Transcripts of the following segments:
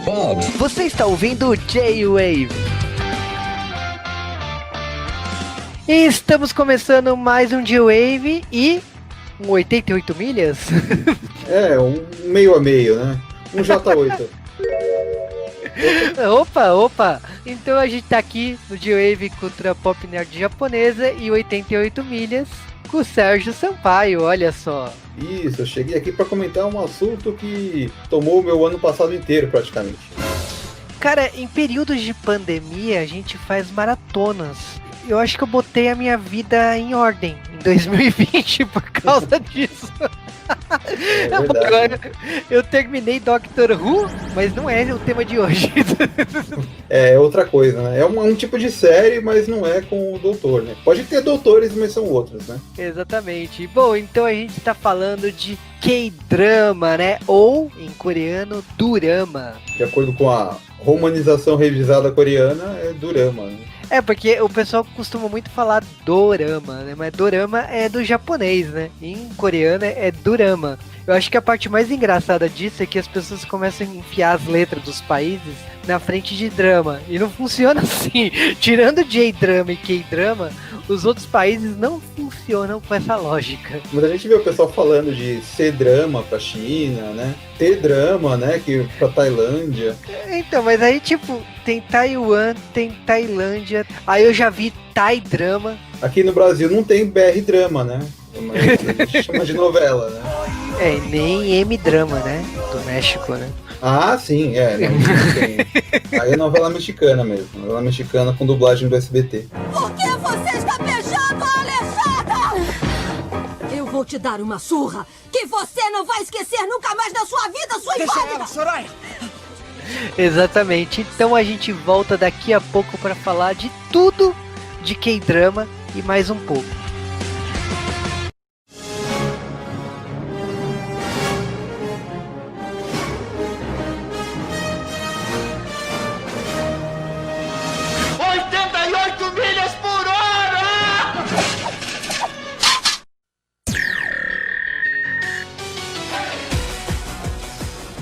Bob's. Você está ouvindo o J-Wave. E estamos começando mais um J-Wave e um 88 milhas. Um meio a meio, né? Um J8. Opa! Então a gente tá aqui no J-Wave Cultura Pop Nerd Japonesa e 88 milhas com o Sérgio Sampaio, olha só. Isso, eu cheguei aqui para comentar um assunto que tomou o meu ano passado inteiro, praticamente. Cara, em períodos de pandemia a gente faz maratonas. Eu acho que eu botei a minha vida em ordem em 2020 por causa disso. Agora, eu terminei Doctor Who, mas não é o tema de hoje. É outra coisa, né? É um tipo de série, mas não é com o doutor, né? Pode ter doutores, mas são outros, né? Exatamente. Bom, então a gente tá falando de K-drama, né? Ou, em coreano, Durama. De acordo com a romanização revisada coreana, é Durama, né? É, porque o pessoal costuma muito falar dorama, né? Mas dorama é do japonês, né? Em coreano é durama. Eu acho que a parte mais engraçada disso é que as pessoas começam a enfiar as letras dos países na frente de drama. E não funciona assim. Tirando J-drama e K-drama, os outros países não funcionam com essa lógica. Mas a gente vê o pessoal falando de C-drama pra China, né? T-drama, né? Que pra Tailândia. Então, mas aí tipo, tem Taiwan, tem Tailândia. Aí eu já vi Thai-drama. Aqui no Brasil não tem BR-drama, né? Mas a gente chama de novela, né? É, nem M-drama, né? Do México, né? Ah, sim, não tem. Aí é novela mexicana mesmo. Novela mexicana com dublagem do SBT. Por que você está beijando a Alexandra? Eu vou te dar uma surra que você não vai esquecer nunca mais da sua vida, sua inválida! Ela, Soraya! Exatamente. Então a gente volta daqui a pouco para falar de tudo de K-drama e mais um pouco.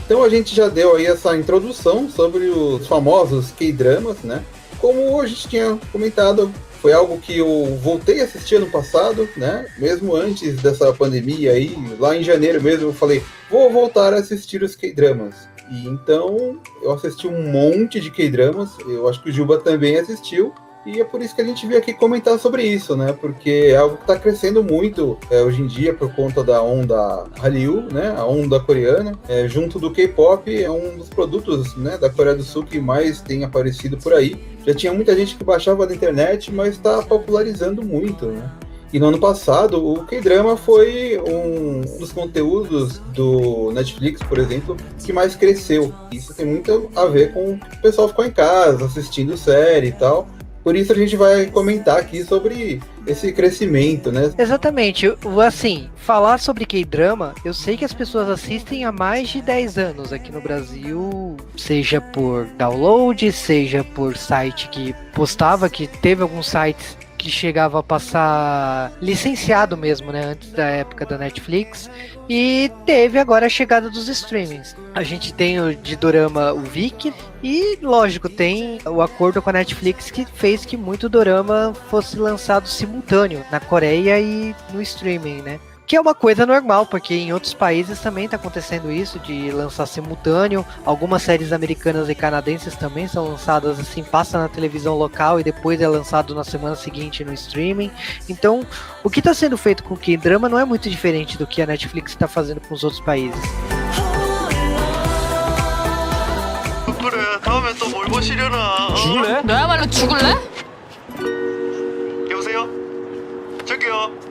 Então a gente já deu aí essa introdução sobre os famosos K-dramas, né? Como a gente tinha comentado, foi algo que eu voltei a assistir ano passado, né? Mesmo antes dessa pandemia aí, lá em janeiro mesmo, eu falei, vou voltar a assistir os K-dramas. E então eu assisti um monte de K-dramas, eu acho que o Juba também assistiu. E é por isso que a gente veio aqui comentar sobre isso, né? Porque é algo que está crescendo muito hoje em dia por conta da onda Hallyu, né? A onda coreana. Junto do K-pop, é um dos produtos, né, da Coreia do Sul que mais tem aparecido por aí. Já tinha muita gente que baixava na internet, mas está popularizando muito, né? E no ano passado, o K-drama foi um dos conteúdos do Netflix, por exemplo, que mais cresceu. Isso tem muito a ver com o pessoal ficou em casa, assistindo série e tal. Por isso a gente vai comentar aqui sobre esse crescimento, né? Exatamente. Assim, falar sobre K-drama, eu sei que as pessoas assistem há mais de 10 anos aqui no Brasil, seja por download, seja por site que postava, que teve alguns sites que chegava a passar licenciado mesmo, né, antes da época da Netflix, e teve agora a chegada dos streamings. A gente tem o de dorama, o Viki, e lógico, tem o acordo com a Netflix que fez que muito dorama fosse lançado simultâneo na Coreia e no streaming, né? Que é uma coisa normal, porque em outros países também está acontecendo isso, de lançar simultâneo. Algumas séries americanas e canadenses também são lançadas assim, passa na televisão local e depois é lançado na semana seguinte no streaming. Então, o que está sendo feito com o K-drama não é muito diferente do que a Netflix está fazendo com os outros países. 죽을래? 너야말로 죽을래? 여보세요? 저기요.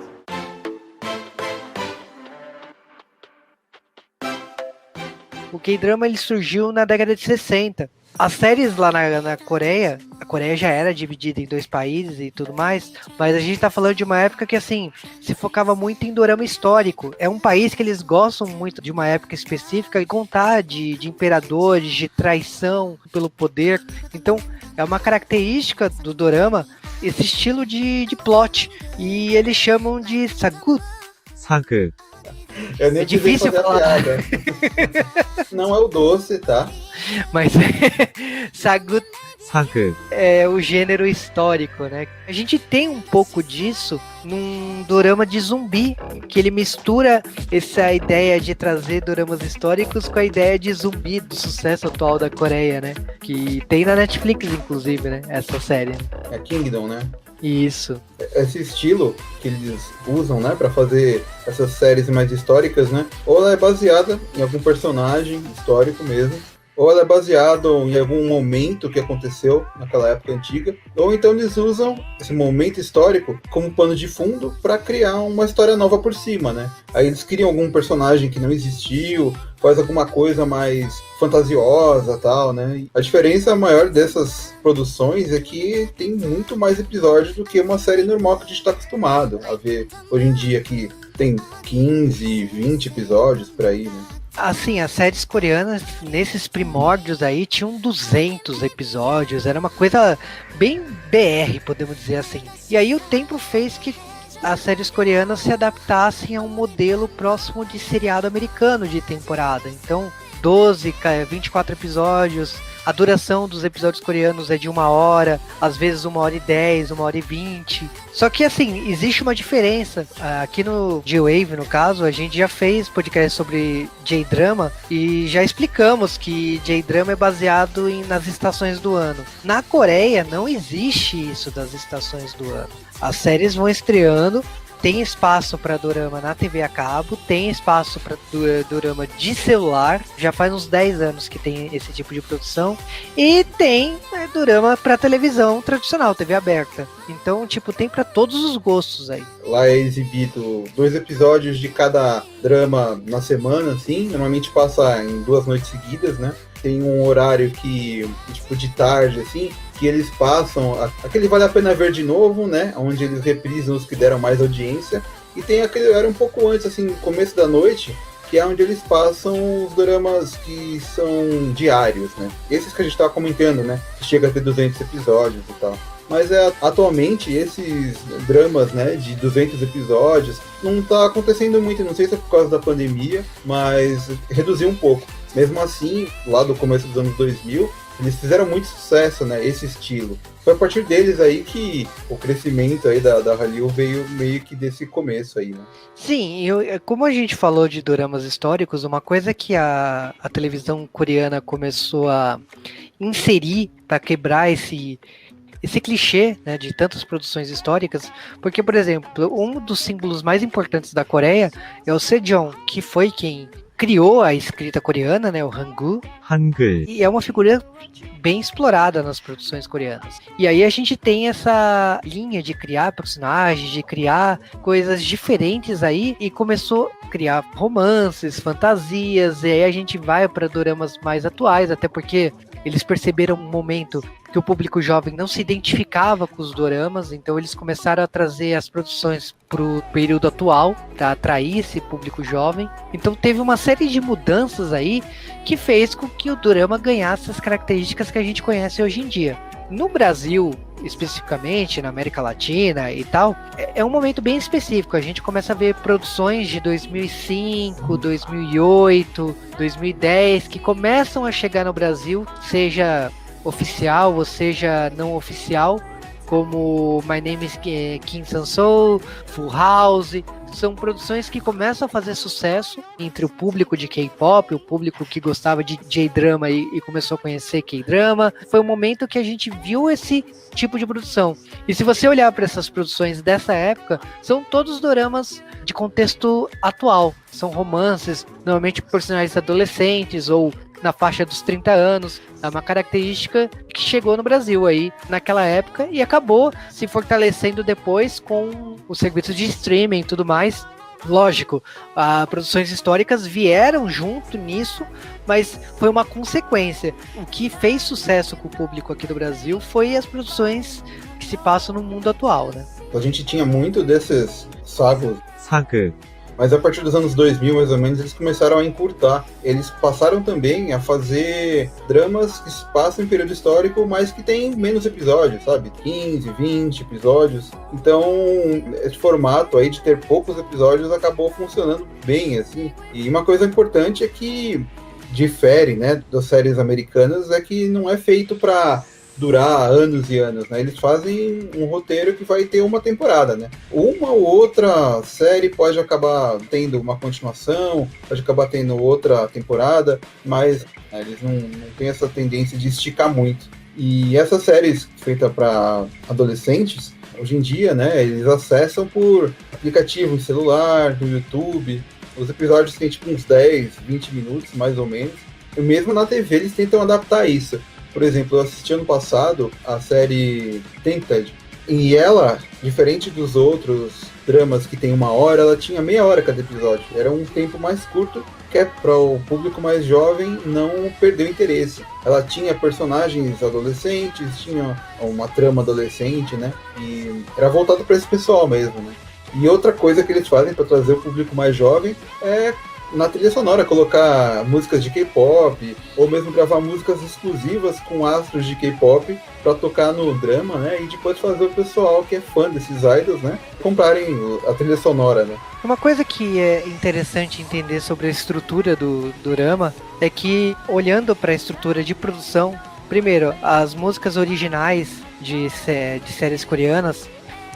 O K-drama ele surgiu na década de 60. As séries lá na Coreia, a Coreia já era dividida em dois países e tudo mais, mas a gente tá falando de uma época que, assim, se focava muito em dorama histórico. É um país que eles gostam muito de uma época específica e contar de imperadores, de traição pelo poder. Então, é uma característica do dorama esse estilo de plot. E eles chamam de sagut. 사극. Eu nem É difícil fazer a falar. piada. Não é o doce, tá? Mas sagu 사극, é o gênero histórico, né? A gente tem um pouco disso num dorama de zumbi, que ele mistura essa ideia de trazer doramas históricos com a ideia de zumbi, do sucesso atual da Coreia, né? Que tem na Netflix, inclusive, né? Essa série. É Kingdom, né? Isso. Esse estilo que eles usam, né, para fazer essas séries mais históricas, né? Ou ela é baseada em algum personagem histórico mesmo, ou ela é baseada em algum momento que aconteceu naquela época antiga, ou então eles usam esse momento histórico como pano de fundo para criar uma história nova por cima, né? Aí eles criam algum personagem que não existiu, faz alguma coisa mais fantasiosa, tal, né? A diferença maior dessas produções é que tem muito mais episódios do que uma série normal que a gente está acostumado a ver hoje em dia, que tem 15, 20 episódios por aí, né? Assim, as séries coreanas, nesses primórdios aí, tinham 200 episódios, era uma coisa bem BR, podemos dizer assim. E aí o tempo fez que as séries coreanas se adaptassem a um modelo próximo de seriado americano de temporada. Então, 12, 24 episódios, a duração dos episódios coreanos é de 1 hora, às vezes 1h10, 1h20. Só que assim, existe uma diferença. Aqui no J-Wave, no caso, a gente já fez podcast sobre J-Drama e já explicamos que J-Drama é baseado nas estações do ano. Na Coreia não existe isso das estações do ano. As séries vão estreando, tem espaço para dorama na TV a cabo, tem espaço para dorama de celular, já faz uns 10 anos que tem esse tipo de produção, e tem dorama para televisão tradicional, TV aberta. Então, tipo, tem para todos os gostos aí. Lá é exibido 2 episódios de cada drama na semana, assim, normalmente passa em 2 noites seguidas, né? Tem um horário que, tipo, de tarde, assim, que eles passam, aquele Vale a Pena Ver de Novo, né, onde eles reprisam os que deram mais audiência, e tem aquele horário um pouco antes, assim, começo da noite, que é onde eles passam os dramas que são diários, né, esses que a gente tava comentando, né, que chega a ter 200 episódios e tal. Mas atualmente esses dramas, né, de 200 episódios não tá acontecendo muito, não sei se é por causa da pandemia, mas reduziu um pouco. Mesmo assim, lá do começo dos anos 2000, eles fizeram muito sucesso, né, esse estilo. Foi a partir deles aí que o crescimento aí da Hallyu veio meio que desse começo aí, né? Sim, como a gente falou de doramas históricos, uma coisa que a televisão coreana começou a inserir para quebrar esse clichê, né, de tantas produções históricas, porque, por exemplo, um dos símbolos mais importantes da Coreia é o Sejong, que foi quem criou a escrita coreana, né, o Hangul, 한글, e é uma figura bem explorada nas produções coreanas. E aí a gente tem essa linha de criar personagens, de criar coisas diferentes aí, e começou a criar romances, fantasias, e aí a gente vai para doramas mais atuais, até porque eles perceberam um momento que o público jovem não se identificava com os doramas, então eles começaram a trazer as produções pro período atual, para atrair esse público jovem. Então teve uma série de mudanças aí que fez com que o dorama ganhasse as características que a gente conhece hoje em dia. No Brasil, especificamente, na América Latina e tal, é um momento bem específico. A gente começa a ver produções de 2005, 2008, 2010, que começam a chegar no Brasil, seja oficial ou seja não oficial, como My Name is Kim Sang-soo, Full House. São produções que começam a fazer sucesso entre o público de K-pop, o público que gostava de J-drama e começou a conhecer K-drama. Foi um momento que a gente viu esse tipo de produção. E se você olhar para essas produções dessa época, são todos doramas de contexto atual. São romances, normalmente personagens adolescentes ou na faixa dos 30 anos. É uma característica que chegou no Brasil aí naquela época e acabou se fortalecendo depois com os serviços de streaming e tudo mais. Lógico, as produções históricas vieram junto nisso, mas foi uma consequência. O que fez sucesso com o público aqui do Brasil foi as produções que se passam no mundo atual, né? A gente tinha muito desses sagos 사극, Mas a partir dos anos 2000, mais ou menos, eles começaram a encurtar. Eles passaram também a fazer dramas que se passam em período histórico, mas que tem menos episódios, sabe? 15, 20 episódios. Então, esse formato aí de ter poucos episódios acabou funcionando bem, assim. E uma coisa importante é que difere, né, das séries americanas, é que não é feito para durar anos e anos, né? Eles fazem um roteiro que vai ter uma temporada, né? Uma ou outra série pode acabar tendo uma continuação, pode acabar tendo outra temporada, mas eles não têm essa tendência de esticar muito. E essas séries feitas para adolescentes, hoje em dia, né, eles acessam por aplicativo em celular, no YouTube. Os episódios têm tipo uns 10, 20 minutos, mais ou menos. E mesmo na TV eles tentam adaptar isso. Por exemplo, eu assisti ano passado a série Tainted, e ela, diferente dos outros dramas que tem 1 hora, ela tinha meia hora cada episódio. Era um tempo mais curto, que é para o público mais jovem não perder o interesse. Ela tinha personagens adolescentes, tinha uma trama adolescente, né? E era voltado para esse pessoal mesmo, né? E outra coisa que eles fazem para trazer o público mais jovem é na trilha sonora colocar músicas de K-pop, ou mesmo gravar músicas exclusivas com astros de K-pop para tocar no drama, né? E depois fazer o pessoal que é fã desses idols, né, comprarem a trilha sonora, né? Uma coisa que é interessante entender sobre a estrutura do drama é que, olhando para a estrutura de produção, primeiro, as músicas originais de séries coreanas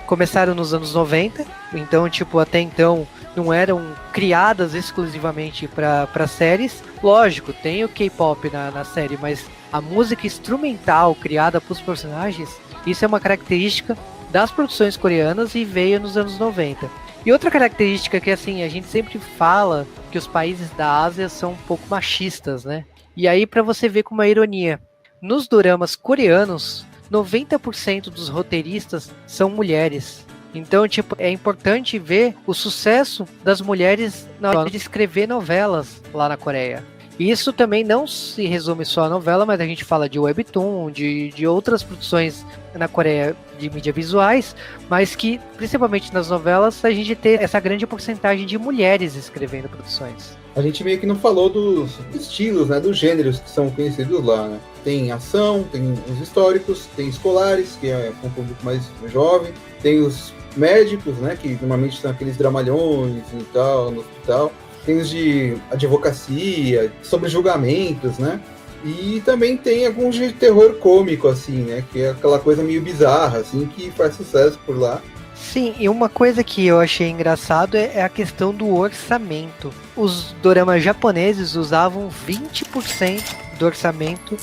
começaram nos anos 90, então, tipo, até então não eram criadas exclusivamente para séries. Lógico, tem o K-pop na série, mas a música instrumental criada para os personagens, isso é uma característica das produções coreanas e veio nos anos 90. E outra característica que, assim, a gente sempre fala que os países da Ásia são um pouco machistas, né? E aí, para você ver com uma ironia, nos doramas coreanos, 90% dos roteiristas são mulheres. Então, tipo, é importante ver o sucesso das mulheres na hora de escrever novelas lá na Coreia. E isso também não se resume só a novela, mas a gente fala de webtoon, de outras produções na Coreia de mídias visuais, mas que, principalmente nas novelas, a gente tem essa grande porcentagem de mulheres escrevendo produções. A gente meio que não falou dos estilos, né, dos gêneros que são conhecidos lá, né? Tem ação, tem os históricos, tem escolares, que é um público mais jovem, tem os médicos, né, que normalmente são aqueles dramalhões e tal, no hospital, tem os de advocacia, sobre julgamentos, né, e também tem alguns de terror cômico, assim, né, que é aquela coisa meio bizarra, assim, que faz sucesso por lá. Sim, e uma coisa que eu achei engraçado é a questão do orçamento. Os doramas japoneses usavam 20% do orçamento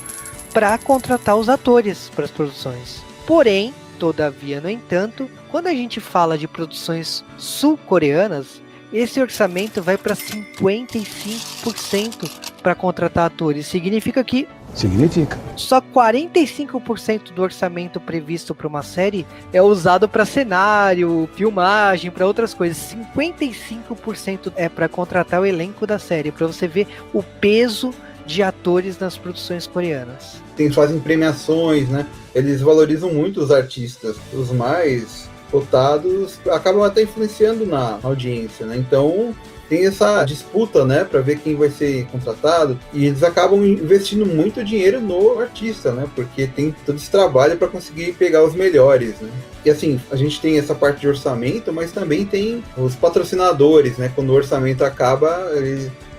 para contratar os atores para as produções. Porém, todavia, no entanto, quando a gente fala de produções sul-coreanas, esse orçamento vai para 55% para contratar atores. Significa só 45% do orçamento previsto para uma série é usado para cenário, filmagem, para outras coisas. 55% é para contratar o elenco da série, para você ver o peso de atores nas produções coreanas. Eles fazem premiações, né? Eles valorizam muito os artistas. Os mais cotados acabam até influenciando na audiência, né? Então tem essa disputa, né, para ver quem vai ser contratado, e eles acabam investindo muito dinheiro no artista, né, porque tem todo esse trabalho para conseguir pegar os melhores, né. E assim, a gente tem essa parte de orçamento, mas também tem os patrocinadores, né, quando o orçamento acaba,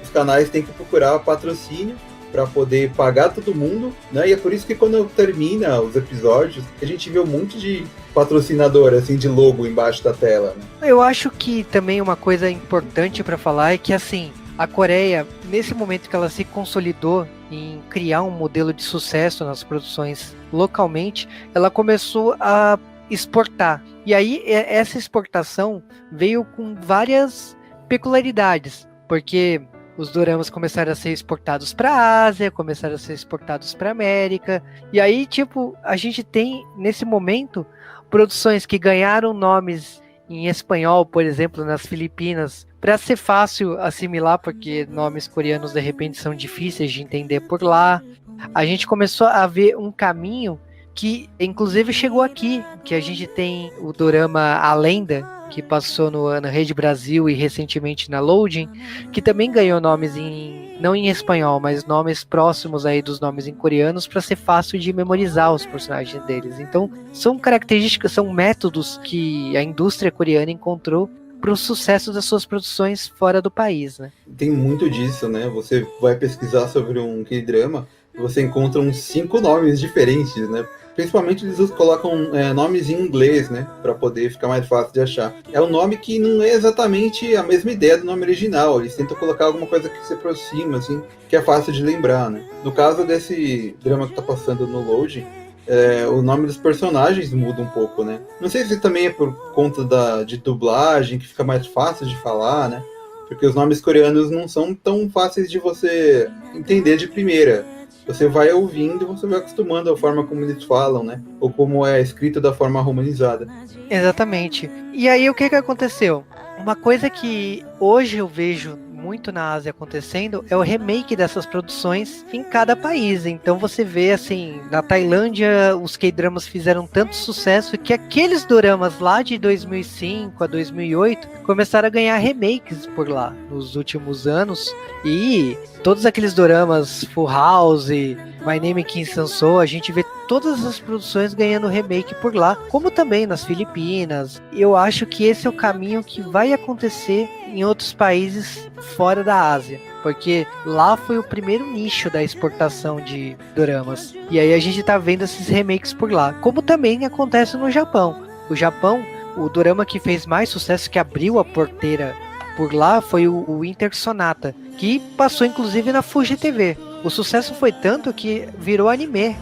os canais têm que procurar patrocínio para poder pagar todo mundo, né? E é por isso que quando termina os episódios, a gente vê um monte de patrocinador, assim, de logo embaixo da tela, né? Eu acho que também uma coisa importante para falar é que, assim, a Coreia, nesse momento que ela se consolidou em criar um modelo de sucesso nas produções localmente, ela começou a exportar. E aí, essa exportação veio com várias peculiaridades, porque os doramas começaram a ser exportados para a Ásia, começaram a ser exportados para a América. E aí, tipo, a gente tem, nesse momento, produções que ganharam nomes em espanhol, por exemplo, nas Filipinas, para ser fácil assimilar, porque nomes coreanos, de repente, são difíceis de entender por lá. A gente começou a ver um caminho que inclusive chegou aqui, que a gente tem o dorama A Lenda, que passou na Rede Brasil e recentemente na Loading, que também ganhou nomes não em espanhol, mas nomes próximos aí dos nomes em coreanos para ser fácil de memorizar os personagens deles. Então, são características, são métodos que a indústria coreana encontrou para o sucesso das suas produções fora do país, né? Tem muito disso, né? Você vai pesquisar sobre um K-drama e você encontra uns 5 nomes diferentes, né? Principalmente eles colocam nomes em inglês, né? Para poder ficar mais fácil de achar. É um nome que não é exatamente a mesma ideia do nome original. Eles tentam colocar alguma coisa que se aproxima, assim, que é fácil de lembrar, né? No caso desse drama que tá passando no Loading, o nome dos personagens muda um pouco, né? Não sei se também é por conta de dublagem, que fica mais fácil de falar, né? Porque os nomes coreanos não são tão fáceis de você entender de primeira. Você vai ouvindo, você vai acostumando à forma como eles falam, né? Ou como é escrito da forma romanizada. Exatamente. E aí o que aconteceu? Uma coisa que hoje eu vejo muito na Ásia acontecendo é o remake dessas produções em cada país. Então você vê assim, na Tailândia os K-dramas fizeram tanto sucesso que aqueles doramas lá de 2005 a 2008 começaram a ganhar remakes por lá nos últimos anos, e todos aqueles doramas Full House, My Name is Kim Sang-soo, a gente vê todas as produções ganhando remake por lá, como também nas Filipinas. Eu acho que esse é o caminho que vai acontecer em outros países fora da Ásia, porque lá foi o primeiro nicho da exportação de doramas. E aí a gente tá vendo esses remakes por lá, como também acontece no Japão. O Japão, o dorama que fez mais sucesso, que abriu a porteira por lá, foi o Winter Sonata, que passou inclusive na Fuji TV. O sucesso foi tanto que virou anime.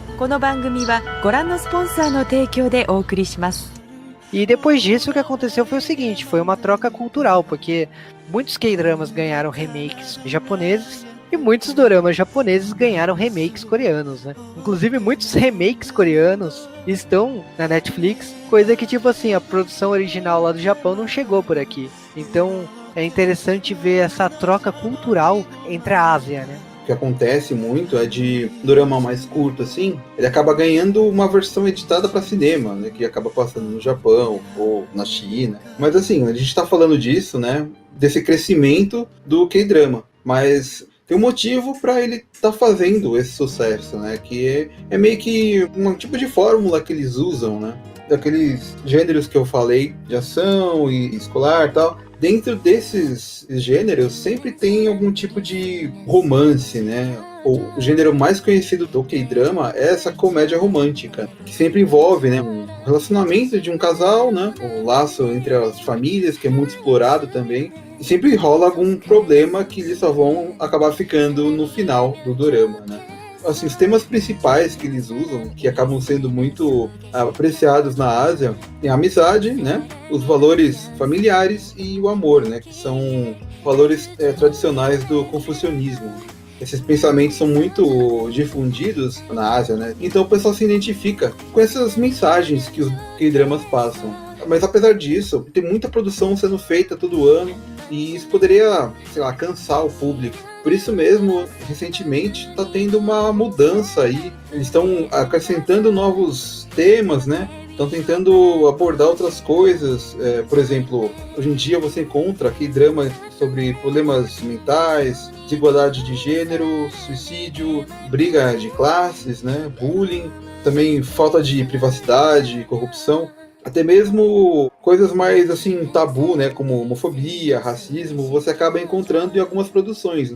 E depois disso o que aconteceu foi o seguinte, foi uma troca cultural, porque muitos K-dramas ganharam remakes japoneses e muitos doramas japoneses ganharam remakes coreanos, né? Inclusive muitos remakes coreanos estão na Netflix, coisa que tipo assim, a produção original lá do Japão não chegou por aqui. Então é interessante ver essa troca cultural entre a Ásia, né? O que acontece muito é de dorama mais curto, assim, ele acaba ganhando uma versão editada para cinema, né, que acaba passando no Japão ou na China. Mas assim, a gente tá falando disso, né, desse crescimento do K-drama, mas tem um motivo para ele tá fazendo esse sucesso, né, que é meio que um tipo de fórmula que eles usam, né, daqueles gêneros que eu falei, de ação e escolar e tal. Dentro desses gêneros sempre tem algum tipo de romance, né? O gênero mais conhecido do K-drama é essa comédia romântica, que sempre envolve, né, um relacionamento de um casal, né, o laço entre as famílias, que é muito explorado também, e sempre rola algum problema que eles só vão acabar ficando no final do dorama, né? Assim, os temas principais que eles usam, que acabam sendo muito apreciados na Ásia, é a amizade, né? Os valores familiares e o amor, né? Que são valores tradicionais do confucionismo. Esses pensamentos são muito difundidos na Ásia, né? Então o pessoal se identifica com essas mensagens que os K-dramas passam. Mas apesar disso, tem muita produção sendo feita todo ano, e isso poderia, sei lá, cansar o público. Por isso mesmo, recentemente, está tendo uma mudança aí. Eles estão acrescentando novos temas, né? Estão tentando abordar outras coisas. Por exemplo, hoje em dia você encontra aqui drama sobre problemas mentais, desigualdade de gênero, suicídio, briga de classes, né? Bullying, também falta de privacidade, corrupção. Até mesmo coisas mais assim tabu, né, como homofobia, racismo, você acaba encontrando em algumas produções.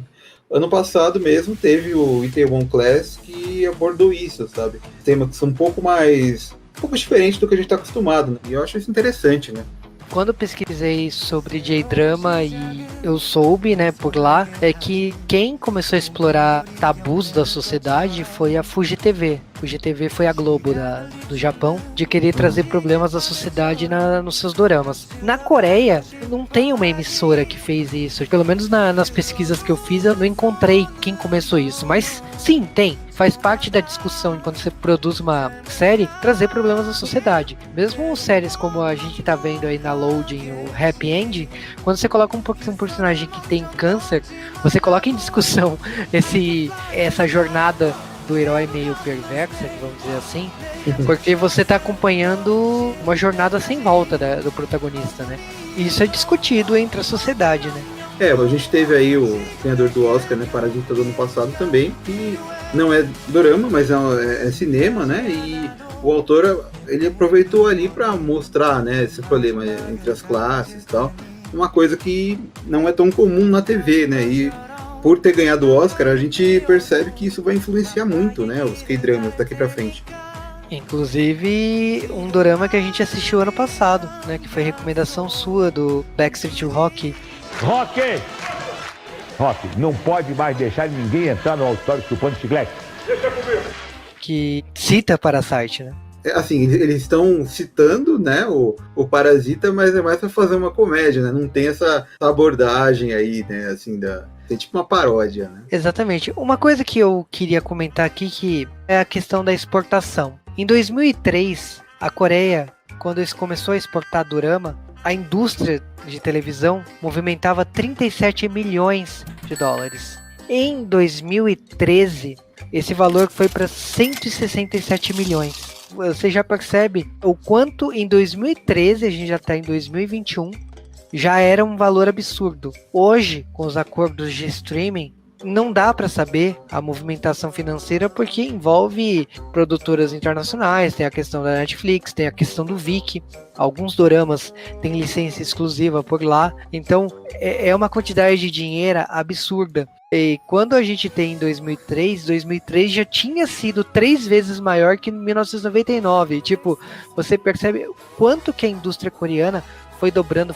Ano passado mesmo teve o Itaewon Class que abordou isso, sabe? Temas que são um pouco diferente do que a gente está acostumado, né? E eu acho isso interessante, né? Quando eu pesquisei sobre J-drama e eu soube, né, por lá, é que quem começou a explorar tabus da sociedade foi a Fuji TV. Fuji TV foi a Globo do Japão, de querer trazer problemas da sociedade nos seus doramas. Na Coreia, não tem uma emissora que fez isso. Pelo menos nas pesquisas que eu fiz, eu não encontrei quem começou isso. Mas sim, tem. Faz parte da discussão de quando você produz uma série, trazer problemas da sociedade. Mesmo séries como a gente tá vendo aí na Loading, o Happy End, quando você coloca um personagem que tem câncer, você coloca em discussão essa jornada do herói meio perversa, vamos dizer assim, porque você tá acompanhando uma jornada sem volta do protagonista, né? E isso é discutido entre a sociedade, né? A gente teve aí o ganhador do Oscar, né, Parasita do ano passado também, que não é dorama, mas é cinema, né? E o autor, ele aproveitou ali para mostrar, né, esse problema entre as classes e tal, uma coisa que não é tão comum na TV, né? E por ter ganhado o Oscar, a gente percebe que isso vai influenciar muito, né, os K-dramas daqui pra frente. Inclusive, um dorama que a gente assistiu ano passado, né, que foi recomendação sua do Backstreet Rock. Rock, não pode mais deixar ninguém entrar no auditório chupando chiclete. Deixa comigo. Que cita Parasite, né? Assim, eles estão citando, né, o Parasita, mas é mais pra fazer uma comédia, né? Não tem essa abordagem aí, né, assim, tem tipo uma paródia, né? Exatamente. Uma coisa que eu queria comentar aqui que é a questão da exportação. Em 2003, a Coreia, quando começou a exportar dorama, a indústria de televisão movimentava 37 milhões de dólares. Em 2013, esse valor foi para 167 milhões. Você já percebe o quanto em 2013, a gente já está em 2021, já era um valor absurdo. Hoje, com os acordos de streaming, não dá para saber a movimentação financeira porque envolve produtoras internacionais, tem a questão da Netflix, tem a questão do Viki, alguns doramas têm licença exclusiva por lá, então é uma quantidade de dinheiro absurda. E quando a gente tem em 2003 já tinha sido 3 vezes maior que em 1999. Tipo, você percebe o quanto que a indústria coreana foi dobrando.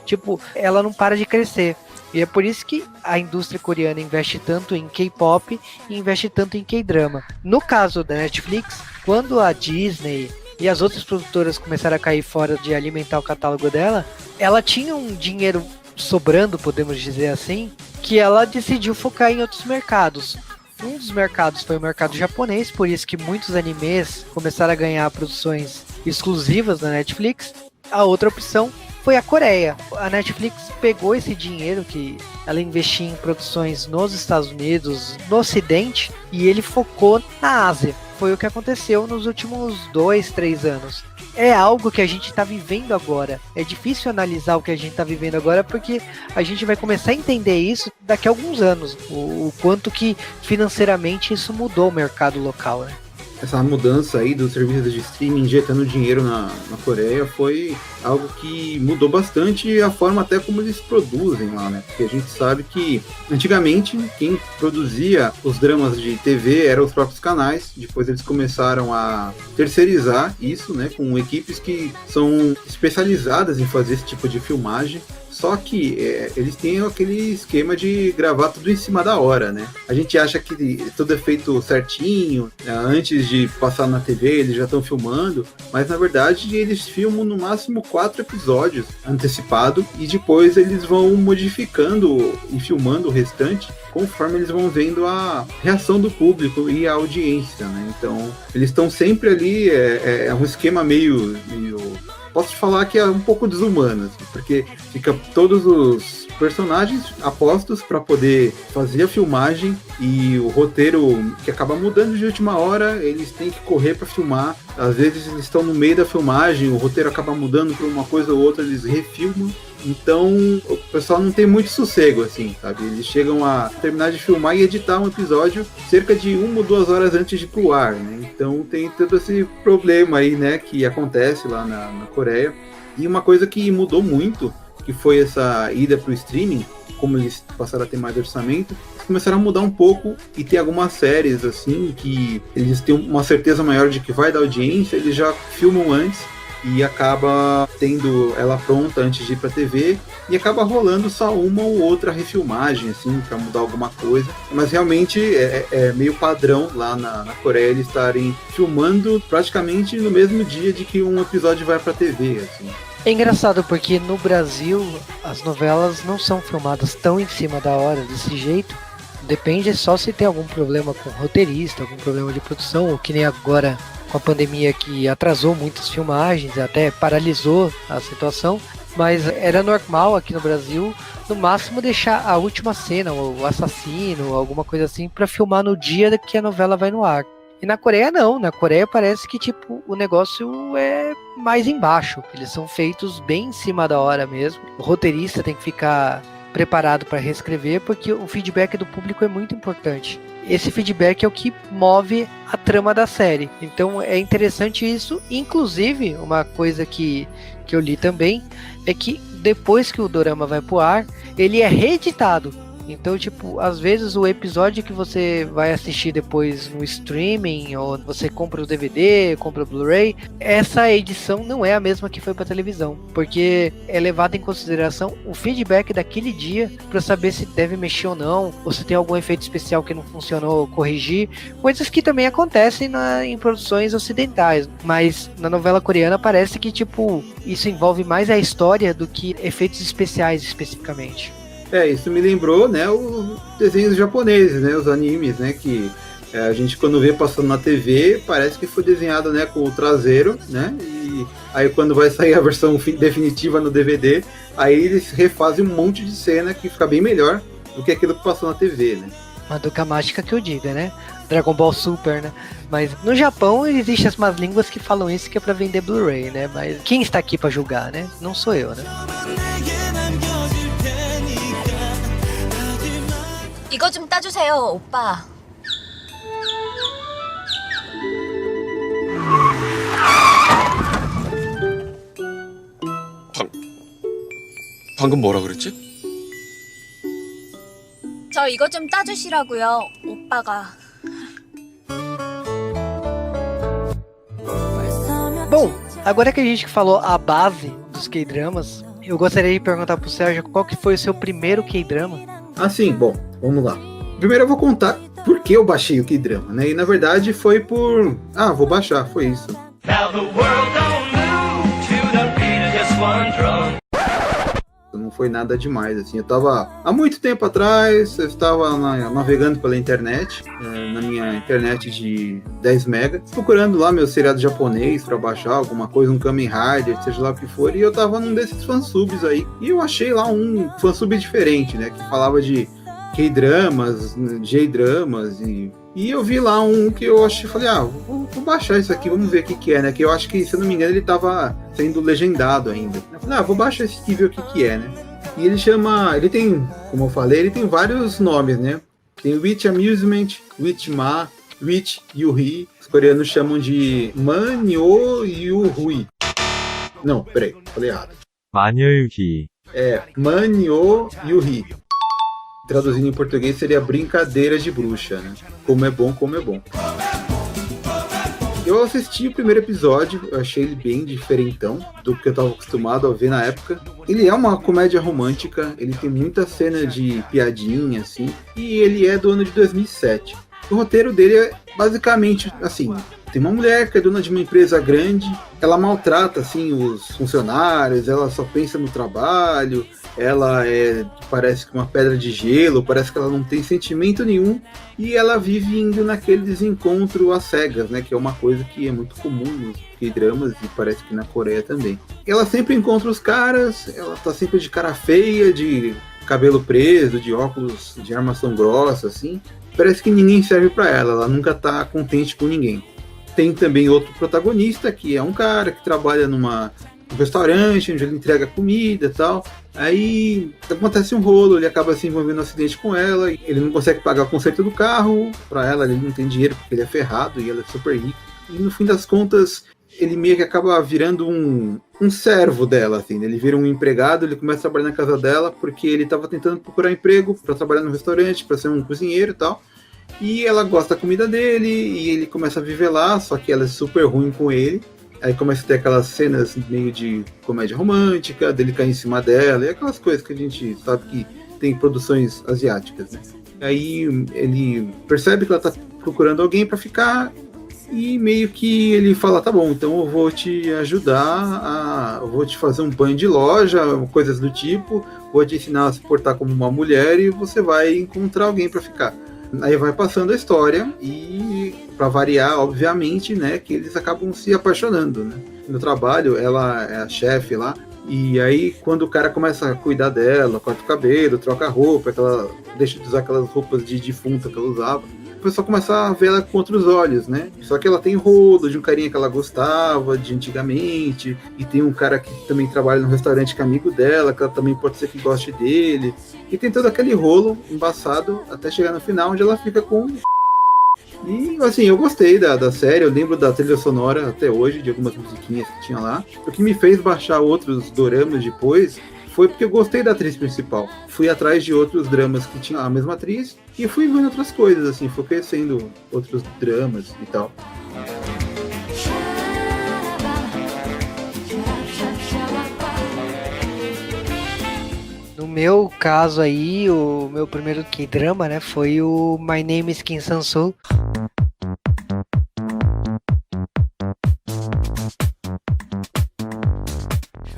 Tipo, ela não para de crescer. E é por isso que a indústria coreana investe tanto em K-pop e investe tanto em K-drama. No caso da Netflix, quando a Disney e as outras produtoras começaram a cair fora de alimentar o catálogo dela, ela tinha um dinheiro sobrando, podemos dizer assim, que ela decidiu focar em outros mercados. Um dos mercados foi o mercado japonês, por isso que muitos animes começaram a ganhar produções exclusivas da Netflix. A outra opção foi a Coreia. A Netflix pegou esse dinheiro que ela investia em produções nos Estados Unidos, no Ocidente, e ele focou na Ásia. Foi o que aconteceu nos últimos 2-3 anos. É algo que a gente está vivendo agora. É difícil analisar o que a gente está vivendo agora porque a gente vai começar a entender isso daqui a alguns anos. O quanto que financeiramente isso mudou o mercado local, né? Essa mudança aí dos serviços de streaming injetando dinheiro na Coreia foi algo que mudou bastante a forma até como eles produzem lá, né? Porque a gente sabe que antigamente quem produzia os dramas de TV eram os próprios canais, depois eles começaram a terceirizar isso, né? Com equipes que são especializadas em fazer esse tipo de filmagem. Só que eles têm aquele esquema de gravar tudo em cima da hora, né? A gente acha que tudo é feito certinho, né? Antes de passar na TV eles já estão filmando, mas na verdade eles filmam no máximo 4 episódios antecipado e depois eles vão modificando e filmando o restante conforme eles vão vendo a reação do público e a audiência, né? Então eles estão sempre ali, é um esquema meio posso te falar que é um pouco desumano, assim, porque fica todos os personagens apostos para poder fazer a filmagem e o roteiro que acaba mudando de última hora, eles têm que correr para filmar. Às vezes eles estão no meio da filmagem, o roteiro acaba mudando para uma coisa ou outra, eles refilmam. Então o pessoal não tem muito sossego, assim, sabe? Eles chegam a terminar de filmar e editar um episódio cerca de 1 ou 2 horas antes de ir pro ar, né? Então tem todo esse problema aí, né, que acontece lá na Coreia. E uma coisa que mudou muito, que foi essa ida pro streaming, como eles passaram a ter mais orçamento, eles começaram a mudar um pouco e tem algumas séries, assim, que eles têm uma certeza maior de que vai dar audiência, eles já filmam antes e acaba tendo ela pronta antes de ir pra TV e acaba rolando só uma ou outra refilmagem, assim, pra mudar alguma coisa. Mas realmente é meio padrão lá na Coreia eles estarem filmando praticamente no mesmo dia de que um episódio vai pra TV, assim. É engraçado porque no Brasil as novelas não são filmadas tão em cima da hora desse jeito. Depende só se tem algum problema com o roteirista, algum problema de produção, ou que nem agora com a pandemia que atrasou muitas filmagens, até paralisou a situação. Mas era normal aqui no Brasil, no máximo deixar a última cena, o assassino, alguma coisa assim, pra filmar no dia que a novela vai no ar. E na Coreia não, na Coreia parece que tipo o negócio é mais embaixo, eles são feitos bem em cima da hora mesmo. O roteirista tem que ficar preparado para reescrever, porque o feedback do público é muito importante. Esse feedback é o que move a trama da série. Então é interessante isso. Inclusive, uma coisa que eu li também é que depois que o dorama vai pro ar, ele é reeditado. Então, tipo, às vezes o episódio que você vai assistir depois no streaming, ou você compra o DVD, compra o Blu-ray, essa edição não é a mesma que foi pra televisão, porque é levado em consideração o feedback daquele dia pra saber se deve mexer ou não, ou se tem algum efeito especial que não funcionou, corrigir, coisas que também acontecem em produções ocidentais, mas na novela coreana parece que, tipo, isso envolve mais a história do que efeitos especiais especificamente. Isso me lembrou, né, os desenhos japoneses, né, os animes, né, que a gente quando vê passando na TV, parece que foi desenhado, né, com o traseiro, né, e aí quando vai sair a versão definitiva no DVD, aí eles refazem um monte de cena que fica bem melhor do que aquilo que passou na TV, né. Madoka Mágica que eu diga, né? Dragon Ball Super, né? Mas no Japão existem umas línguas que falam isso que é pra vender Blu-ray, né? Mas quem está aqui pra julgar, né? Não sou eu, né? 이거 좀 따주세요, 오빠. 방금 뭐라 그랬지? 저 이거 좀 따주시라고요, 오빠가. Bom, agora que a gente falou a base dos K-dramas, eu gostaria de perguntar pro Sérgio qual que foi o seu primeiro K-drama? Assim, bom, vamos lá. Primeiro eu vou contar por que eu baixei o K-drama, né? E na verdade foi por... vou baixar, foi isso. Não foi nada demais, assim. Eu tava há muito tempo atrás, eu estava navegando pela internet, na minha internet de 10 mega, procurando lá meu seriado japonês pra baixar alguma coisa, um Kamen Rider, seja lá o que for, e eu tava num desses fansubs aí. E eu achei lá um fansub diferente, né? Que falava de K-dramas, J-dramas, e eu vi lá um que eu achei, falei, vou baixar isso aqui, vamos ver o que é, né? Que eu acho que, se eu não me engano, ele tava sendo legendado ainda. Eu falei, vou baixar esse aqui e ver o que é, né? E ele tem, como eu falei, ele tem vários nomes, né? Tem Witch Amusement, Witch Ma, Witch Yuri, os coreanos chamam de Manyo Yuri. Não, peraí, falei errado. 마녀유희. Manyo Yuri. Traduzindo em português seria brincadeira de bruxa, né? Como é bom, como é bom. Eu assisti o primeiro episódio, eu achei ele bem diferentão do que eu estava acostumado a ver na época. Ele é uma comédia romântica, ele tem muita cena de piadinha, assim, e ele é do ano de 2007. O roteiro dele é basicamente assim: tem uma mulher que é dona de uma empresa grande, ela maltrata, assim, os funcionários, ela só pensa no trabalho, ela parece que uma pedra de gelo, parece que ela não tem sentimento nenhum, e ela vive indo naquele desencontro às cegas, né, que é uma coisa que é muito comum nos K-dramas e parece que na Coreia também. Ela sempre encontra os caras, ela tá sempre de cara feia, de cabelo preso, de óculos de armação grossa, assim, parece que ninguém serve pra ela nunca tá contente com ninguém. Tem também outro protagonista, que é um cara que trabalha num restaurante, onde ele entrega comida e tal. Aí acontece um rolo, ele acaba se envolvendo num acidente com ela, ele não consegue pagar o conserto do carro pra ela, ele não tem dinheiro porque ele é ferrado e ela é super rica. E no fim das contas, ele meio que acaba virando um servo dela, assim. Ele vira um empregado, ele começa a trabalhar na casa dela porque ele estava tentando procurar emprego para trabalhar no restaurante, para ser um cozinheiro e tal. E ela gosta da comida dele e ele começa a viver lá, só que ela é super ruim com ele. Aí começa a ter aquelas cenas meio de comédia romântica, dele cair em cima dela, e aquelas coisas que a gente sabe que tem em produções asiáticas, né? Aí ele percebe que ela tá procurando alguém para ficar, e meio que ele fala, tá bom, então eu vou te ajudar, eu vou te fazer um banho de loja, coisas do tipo, vou te ensinar a se portar como uma mulher e você vai encontrar alguém para ficar. Aí vai passando a história e, pra variar, obviamente, né, que eles acabam se apaixonando, né. No trabalho, ela é a chefe lá E aí, quando o cara começa a cuidar dela, corta o cabelo, troca a roupa, deixa de usar aquelas roupas de defunta que ela usava, o pessoal começa a ver ela com outros olhos, né? Só que ela tem rolo de um carinha que ela gostava de antigamente, e tem um cara que também trabalha no restaurante que é amigo dela, que ela também pode ser que goste dele, e tem todo aquele rolo embaçado até chegar no final, onde ela fica com... E assim, eu gostei da série, eu lembro da trilha sonora até hoje, de algumas musiquinhas que tinha lá. O que me fez baixar outros doramas depois foi porque eu gostei da atriz principal. Fui atrás de outros dramas que tinham a mesma atriz e fui vendo outras coisas, assim, fui conhecendo outros dramas e tal. No meu caso aí, o meu primeiro K-drama, né, foi o My Name is Kim Sang-soo.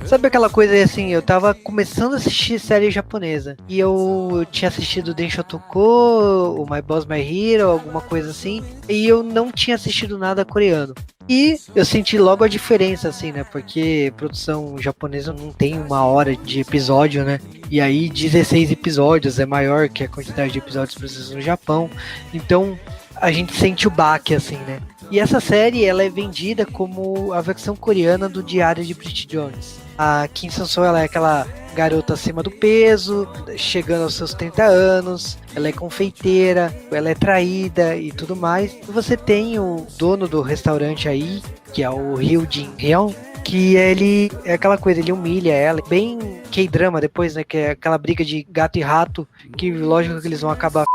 Sabe aquela coisa assim, eu tava começando a assistir série japonesa e eu tinha assistido Denshotoku, o My Boss My Hero, alguma coisa assim, e eu não tinha assistido nada coreano. E eu senti logo a diferença, assim, né? Porque produção japonesa não tem 1 hora de episódio, né? E aí 16 episódios é maior que a quantidade de episódios produzidos no Japão. Então a gente sente o baque, assim, né? E essa série, ela é vendida como a versão coreana do Diário de Bridget Jones. A Kim Sang-soo, ela é aquela garota acima do peso, chegando aos seus 30 anos, ela é confeiteira, ela é traída e tudo mais. E você tem o dono do restaurante aí, que é o Ryu Jin-hyun, que ele é aquela coisa, ele humilha ela, bem K-drama depois, né, que é aquela briga de gato e rato, que lógico que eles vão acabar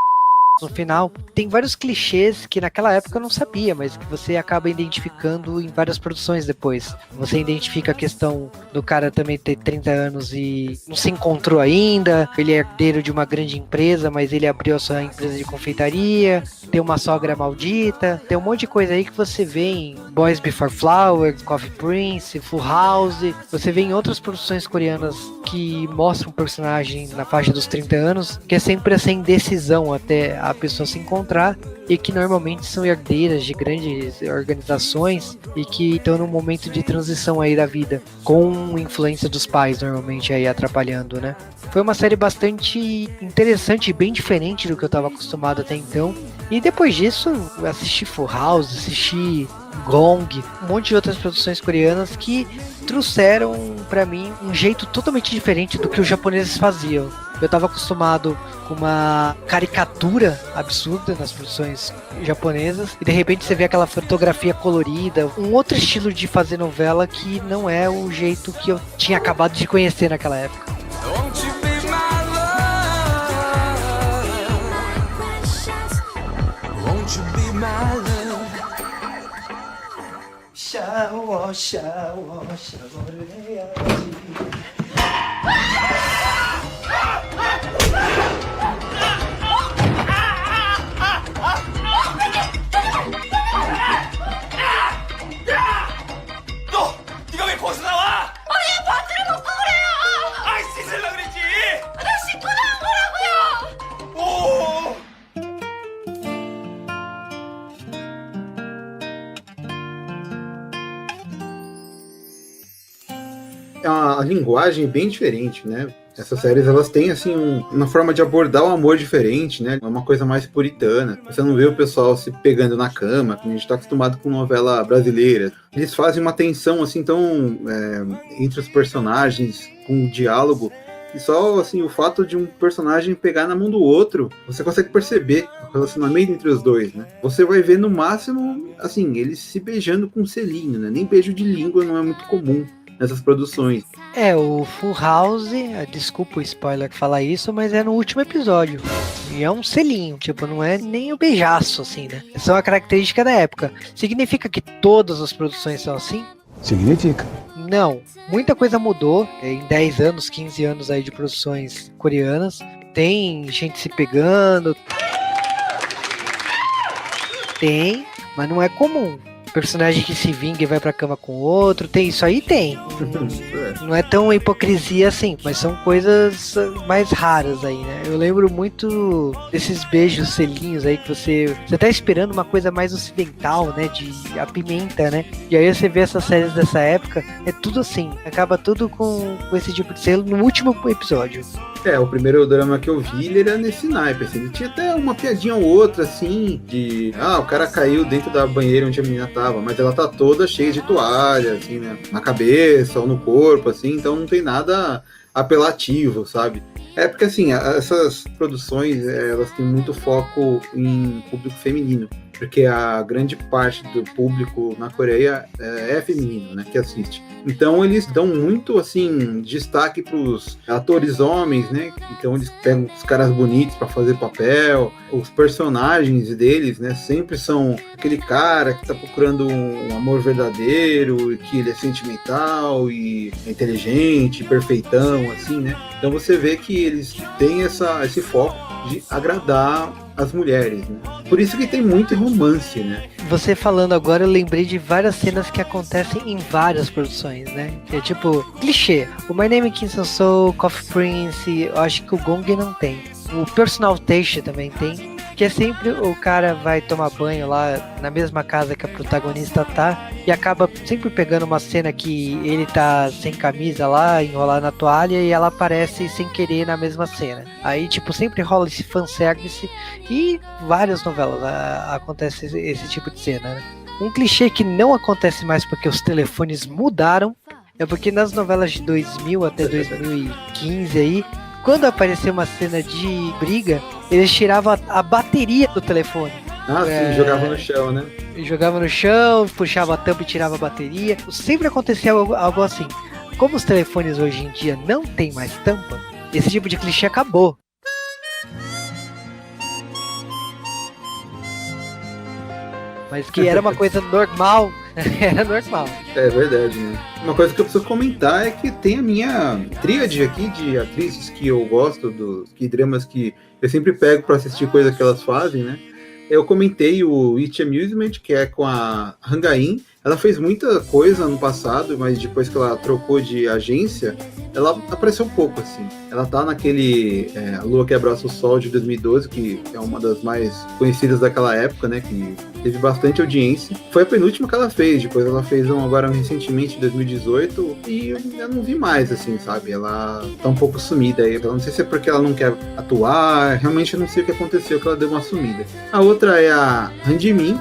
no final. Tem vários clichês que naquela época eu não sabia, mas que você acaba identificando em várias produções depois. Você identifica a questão do cara também ter 30 anos e não se encontrou ainda, ele é herdeiro de uma grande empresa, mas ele abriu a sua empresa de confeitaria, tem uma sogra maldita, tem um monte de coisa aí que você vê em Boys Before Flowers, Coffee Prince, Full House, você vê em outras produções coreanas que mostram um personagem na faixa dos 30 anos, que é sempre essa indecisão até a pessoa se encontrar, e que normalmente são herdeiras de grandes organizações e que estão num momento de transição aí da vida, com influência dos pais normalmente aí atrapalhando, né? Foi uma série bastante interessante e bem diferente do que eu estava acostumado até então. E depois disso, eu assisti Full House, assisti Gong, um monte de outras produções coreanas que trouxeram pra mim um jeito totalmente diferente do que os japoneses faziam. Eu tava acostumado com uma caricatura absurda nas produções japonesas e de repente você vê aquela fotografia colorida, um outro estilo de fazer novela que não é o jeito que eu tinha acabado de conhecer naquela época. 너! 네가 왜 거기서 나와? 아니 바지를 벗고 그래요! 아이 씻으려고 그랬지! 나 씻고 나온 거라고요! 오! A linguagem é bem diferente, né? Essas séries, elas têm, assim, uma forma de abordar o amor diferente, né? É uma coisa mais puritana. Você não vê o pessoal se pegando na cama, como a gente tá acostumado com novela brasileira. Eles fazem uma tensão, assim, tão entre os personagens, com o diálogo, e só, assim, o fato de um personagem pegar na mão do outro, você consegue perceber o relacionamento entre os dois, né? Você vai ver, no máximo, assim, eles se beijando com selinho, né? Nem beijo de língua não é muito comum nessas produções. O Full House, desculpa o spoiler falar isso, mas é no último episódio. E é um selinho, tipo, não é nem o beijaço, assim, né? Essa é uma característica da época. Significa que todas as produções são assim? Significa. Não. Muita coisa mudou em 10 anos, 15 anos aí de produções coreanas. Tem gente se pegando. Tem, mas não é comum. personagem que se vinga e vai pra cama com o outro, tem isso aí? Tem. Não é tão hipocrisia assim, mas são coisas mais raras aí, né? Eu lembro muito desses beijos, selinhos aí que você tá esperando uma coisa mais ocidental, né? De a pimenta, né? E aí você vê essas séries dessa época, é tudo assim, acaba tudo com esse tipo de selo no último episódio. O primeiro drama que eu vi, ele era nesse naipe, assim, ele tinha até uma piadinha ou outra, assim, de, o cara caiu dentro da banheira onde a menina tava, mas ela tá toda cheia de toalha, assim, né, na cabeça ou no corpo, assim, então não tem nada apelativo, sabe? É porque, assim, essas produções, elas têm muito foco em público feminino, porque a grande parte do público na Coreia é feminino, né, que assiste. Então eles dão muito, assim, destaque pros atores homens, né, então eles pegam os caras bonitos para fazer papel, os personagens deles, né, sempre são aquele cara que tá procurando um amor verdadeiro, e que ele é sentimental e é inteligente, perfeitão, assim, né. Então você vê que eles têm esse foco de agradar as mulheres, né? Por isso que tem muito romance, né? Você falando agora, eu lembrei de várias cenas que acontecem em várias produções, né? Que é tipo, clichê. O My Name is Kim Sang-soo, Coffee Prince, eu acho que o Gong não tem. O Personal Taste também tem. Que é sempre o cara vai tomar banho lá na mesma casa que a protagonista tá e acaba sempre pegando uma cena que ele tá sem camisa lá, enrolado na toalha, e ela aparece sem querer na mesma cena. Aí, tipo, sempre rola esse fanservice e várias novelas acontece esse tipo de cena, né? Um clichê que não acontece mais porque os telefones mudaram é porque nas novelas de 2000 até 2015 aí, quando apareceu uma cena de briga, eles tiravam a bateria do telefone. Sim, jogavam no chão, né? Jogava no chão, puxava a tampa e tirava a bateria. Sempre acontecia algo assim. Como os telefones hoje em dia não tem mais tampa, esse tipo de clichê acabou. Mas que era uma coisa normal, era normal. É verdade, né? Uma coisa que eu preciso comentar é que tem a minha tríade aqui de atrizes que eu gosto, dos K-dramas que eu sempre pego pra assistir coisas que elas fazem, né? Eu comentei o It Amusement, que é com a Han In. Ela fez muita coisa no passado, mas depois que ela trocou de agência, ela apareceu um pouco, assim. Ela tá naquele A Lua que Abraça o Sol de 2012, que é uma das mais conhecidas daquela época, né? Que teve bastante audiência. Foi a penúltima que ela fez, depois ela fez agora recentemente, em 2018, e eu não vi mais, assim, sabe? Ela tá um pouco sumida aí. Eu não sei se é porque ela não quer atuar, realmente eu não sei o que aconteceu, que ela deu uma sumida. A outra é a Han Jimin.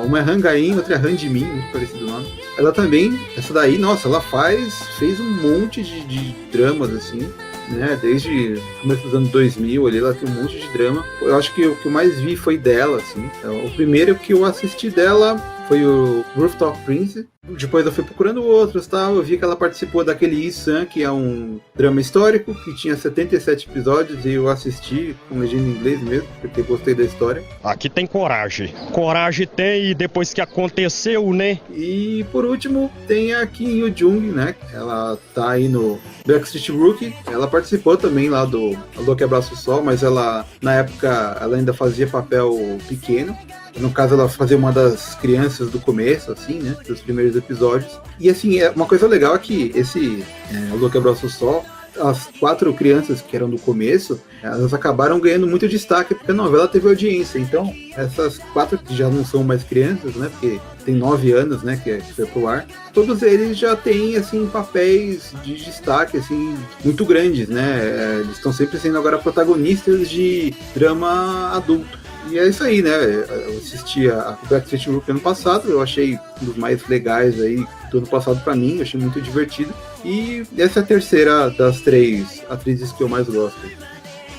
Uma é Han In, outra é Han Jimin, muito parecido o nome. Ela também, essa daí, nossa, ela fez um monte de dramas, assim, né? Desde o começo dos anos 2000 ali, ela tem um monte de drama. Eu acho que o que eu mais vi foi dela, assim. O primeiro que eu assisti dela foi o Rooftop Prince. Depois eu fui procurando outros, tal. Eu vi que ela participou daquele Isan, que é um drama histórico, que tinha 77 episódios, e eu assisti com legenda em inglês mesmo, porque gostei da história. Aqui tem coragem. Coragem tem, e depois que aconteceu, né? E por último, tem a Kim Yoo-jung, né? Ela tá aí no Backstreet Rookie. Ela participou também lá do A Lua que Abraça o Sol, mas ela, na época, ela ainda fazia papel pequeno. No caso, ela fazia uma das crianças do começo, assim, né? Dos primeiros episódios. E, assim, uma coisa legal é que esse A Lua que Abraça o Sol, as 4 crianças que eram do começo, elas acabaram ganhando muito destaque porque a novela teve audiência. Então, essas 4 que já não são mais crianças, né? Porque tem 9 anos, né? Que foi pro ar. Todos eles já têm, assim, papéis de destaque, assim, muito grandes, né? Eles estão sempre sendo agora protagonistas de drama adulto. E é isso aí, né? Eu assisti a Backstreet Rookie ano passado, eu achei um dos mais legais aí do ano passado pra mim, eu achei muito divertido. E essa é a terceira das 3 atrizes que eu mais gosto.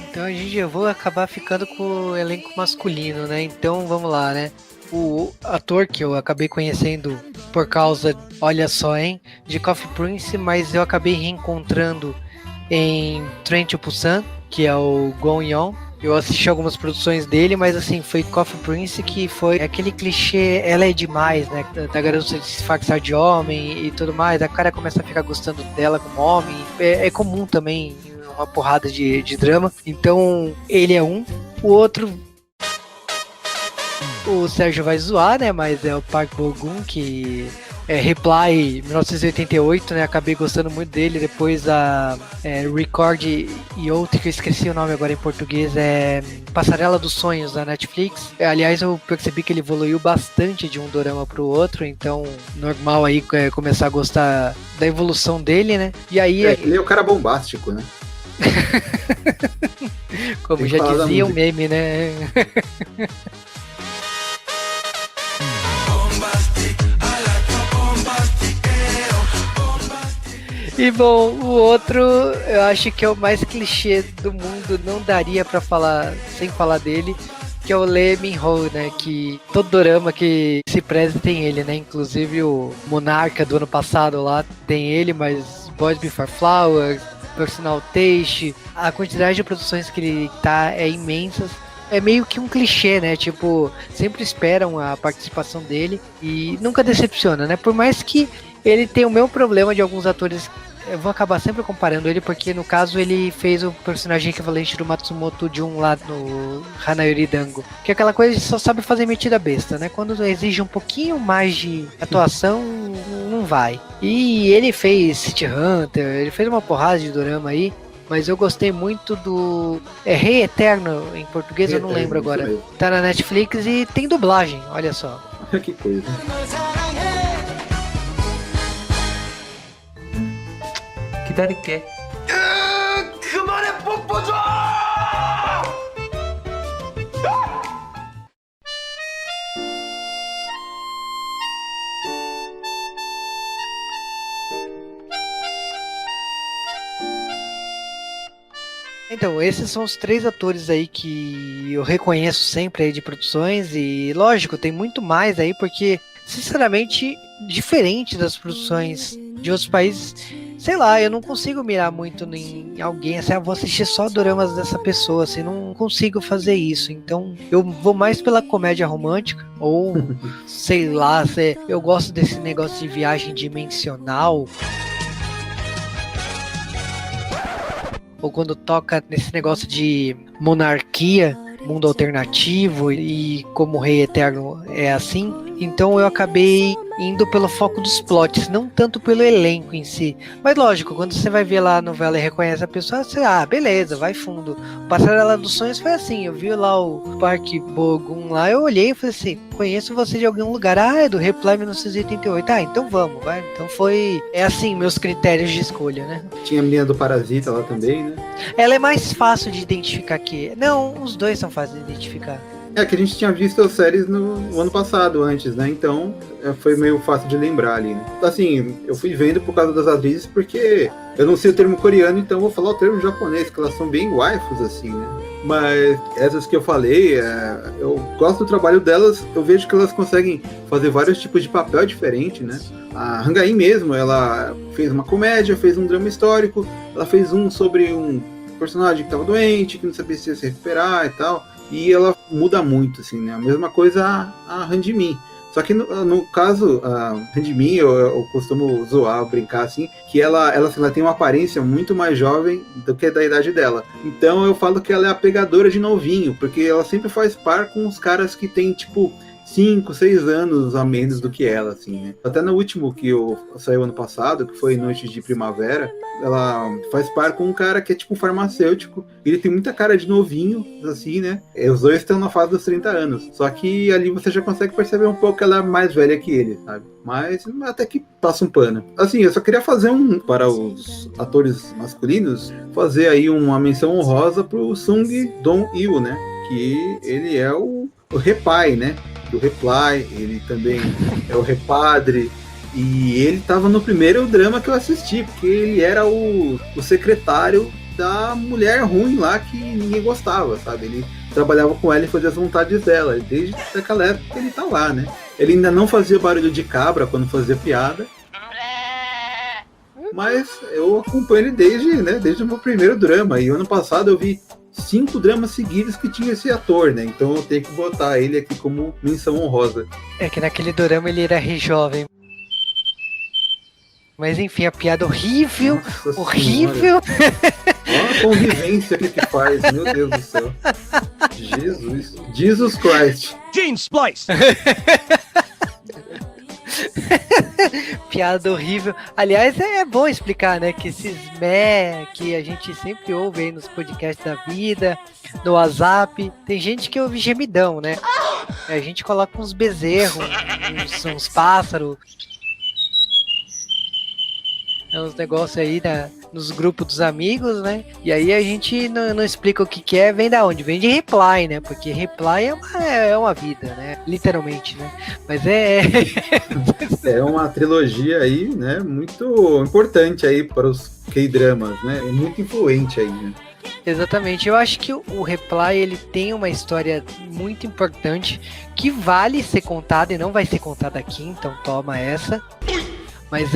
Então eu vou acabar ficando com o elenco masculino, né? Então vamos lá, né? O ator que eu acabei conhecendo por causa, olha só, hein, de Coffee Prince, mas eu acabei reencontrando em Train to Busan, que é o Gon Yeon. Eu assisti algumas produções dele, mas assim, foi Coffee Prince que foi aquele clichê, ela é demais, né? Da garota se disfarçar de homem e tudo mais. A cara começa a ficar gostando dela como homem. É comum também uma porrada de drama. Então, ele é um. O outro... o Sérgio vai zoar, né? Mas é o Park Bo-gum, que é Reply 1988, né? Acabei gostando muito dele. Depois a Record e outro que eu esqueci o nome agora em português, é Passarela dos Sonhos da Netflix. Aliás, eu percebi que ele evoluiu bastante de um dorama pro outro, então normal aí começar a gostar da evolução dele, né? E aí ele é o cara bombástico, né? Como já dizia o meme, né? E bom, o outro eu acho que é o mais clichê do mundo, não daria pra falar sem falar dele, que é o Lee Min-ho, né? Que todo dorama que se preze tem ele, né? Inclusive o Monarca do ano passado lá tem ele, mas Boys Before Flowers, Personal Taste, a quantidade de produções que ele tá é imensa. É meio que um clichê, né? Tipo, sempre esperam a participação dele e nunca decepciona, né? Por mais que ele tenha o mesmo problema de alguns atores, eu vou acabar sempre comparando ele, porque no caso ele fez o personagem equivalente do Matsumoto Jun lá no Hanayori Dango, que é aquela coisa de só sabe fazer metida besta, né? Quando exige um pouquinho mais de atuação, não vai. E ele fez City Hunter, ele fez uma porrada de dorama aí, mas eu gostei muito do Rei Eterno, em português eu não lembro agora. Tá na Netflix e tem dublagem, olha só. Que coisa. 기다릴게. 그만해 뽀뽀 좀! Então, esses são os 3 atores aí que eu reconheço sempre aí de produções e, lógico, tem muito mais aí porque, sinceramente, diferente das produções de outros países, sei lá, eu não consigo mirar muito em alguém, assim, vou assistir só doramas dessa pessoa, assim, não consigo fazer isso, então eu vou mais pela comédia romântica, ou, sei lá, eu gosto desse negócio de viagem dimensional, ou quando toca nesse negócio de monarquia, mundo alternativo, e como o Rei Eterno é assim, então eu acabei indo pelo foco dos plots, não tanto pelo elenco em si. Mas lógico, quando você vai ver lá a novela e reconhece a pessoa, você, beleza, vai fundo. Passarela dos Sonhos foi assim, eu vi lá o Park Bo-gum lá, eu olhei e falei assim, conheço você de algum lugar, é do Reply 1988, então vamos, vai. Então é assim, meus critérios de escolha, né? Tinha a menina do Parasita lá também, né? Ela é mais fácil de identificar que... Não, os dois são fáceis de identificar. É que a gente tinha visto as séries no ano passado, antes, né? Então foi meio fácil de lembrar ali, né? Assim, eu fui vendo por causa das atrizes, porque eu não sei o termo coreano, então eu vou falar o termo japonês, que elas são bem waifus, assim, né? Mas essas que eu falei, eu gosto do trabalho delas, eu vejo que elas conseguem fazer vários tipos de papel diferente, né? A Hangai mesmo, ela fez uma comédia, fez um drama histórico, ela fez um sobre um personagem que estava doente, que não sabia se ia se recuperar e tal. E ela muda muito, assim, né? A mesma coisa a Hanjimin. Só que no caso, a Hanjimin, eu costumo zoar, brincar, assim, que ela tem uma aparência muito mais jovem do que da idade dela. Então eu falo que ela é a pegadora de novinho, porque ela sempre faz par com os caras que tem, tipo, 5, 6 anos a menos do que ela, assim, né? Até no último que saiu ano passado, que foi Noites de Primavera, ela faz par com um cara que é tipo um farmacêutico, ele tem muita cara de novinho, assim, né? Os dois estão na fase dos 30 anos, só que ali você já consegue perceber um pouco que ela é mais velha que ele, sabe? Mas até que passa um pano. Assim, eu só queria fazer para os atores masculinos, fazer aí uma menção honrosa pro Sung Dong-il, né? Que ele é o Repai, né? Do Reply, ele também é o Repadre, e ele estava no primeiro drama que eu assisti, porque ele era o secretário da mulher ruim lá que ninguém gostava, sabe? Ele trabalhava com ela e fazia as vontades dela, desde aquela época ele tá lá, né? Ele ainda não fazia barulho de cabra quando fazia piada, mas eu acompanho ele desde o meu primeiro drama, e ano passado eu vi 5 dramas seguidos que tinha esse ator, né? Então eu tenho que botar ele aqui como menção honrosa. É que naquele dorama ele era jovem. Mas enfim, a piada horrível. Nossa horrível. Olha a convivência que faz, meu Deus do céu. Jesus Christ. Gene Splice! Piada horrível. Aliás, é bom explicar, né, que esses que a gente sempre ouve aí nos podcasts da vida, no WhatsApp, tem gente que ouve gemidão, né? A gente coloca uns bezerros, uns pássaros, uns negócios aí nos grupos dos amigos, né? E aí a gente não explica o que é, vem da onde? Vem de reply, né? Porque reply é uma vida, né? Literalmente, né? Mas É uma trilogia aí, né? Muito importante aí para os K-dramas, né? É muito influente aí, né? Exatamente, eu acho que o Reply ele tem uma história muito importante que vale ser contada e não vai ser contada aqui, então toma essa. Mas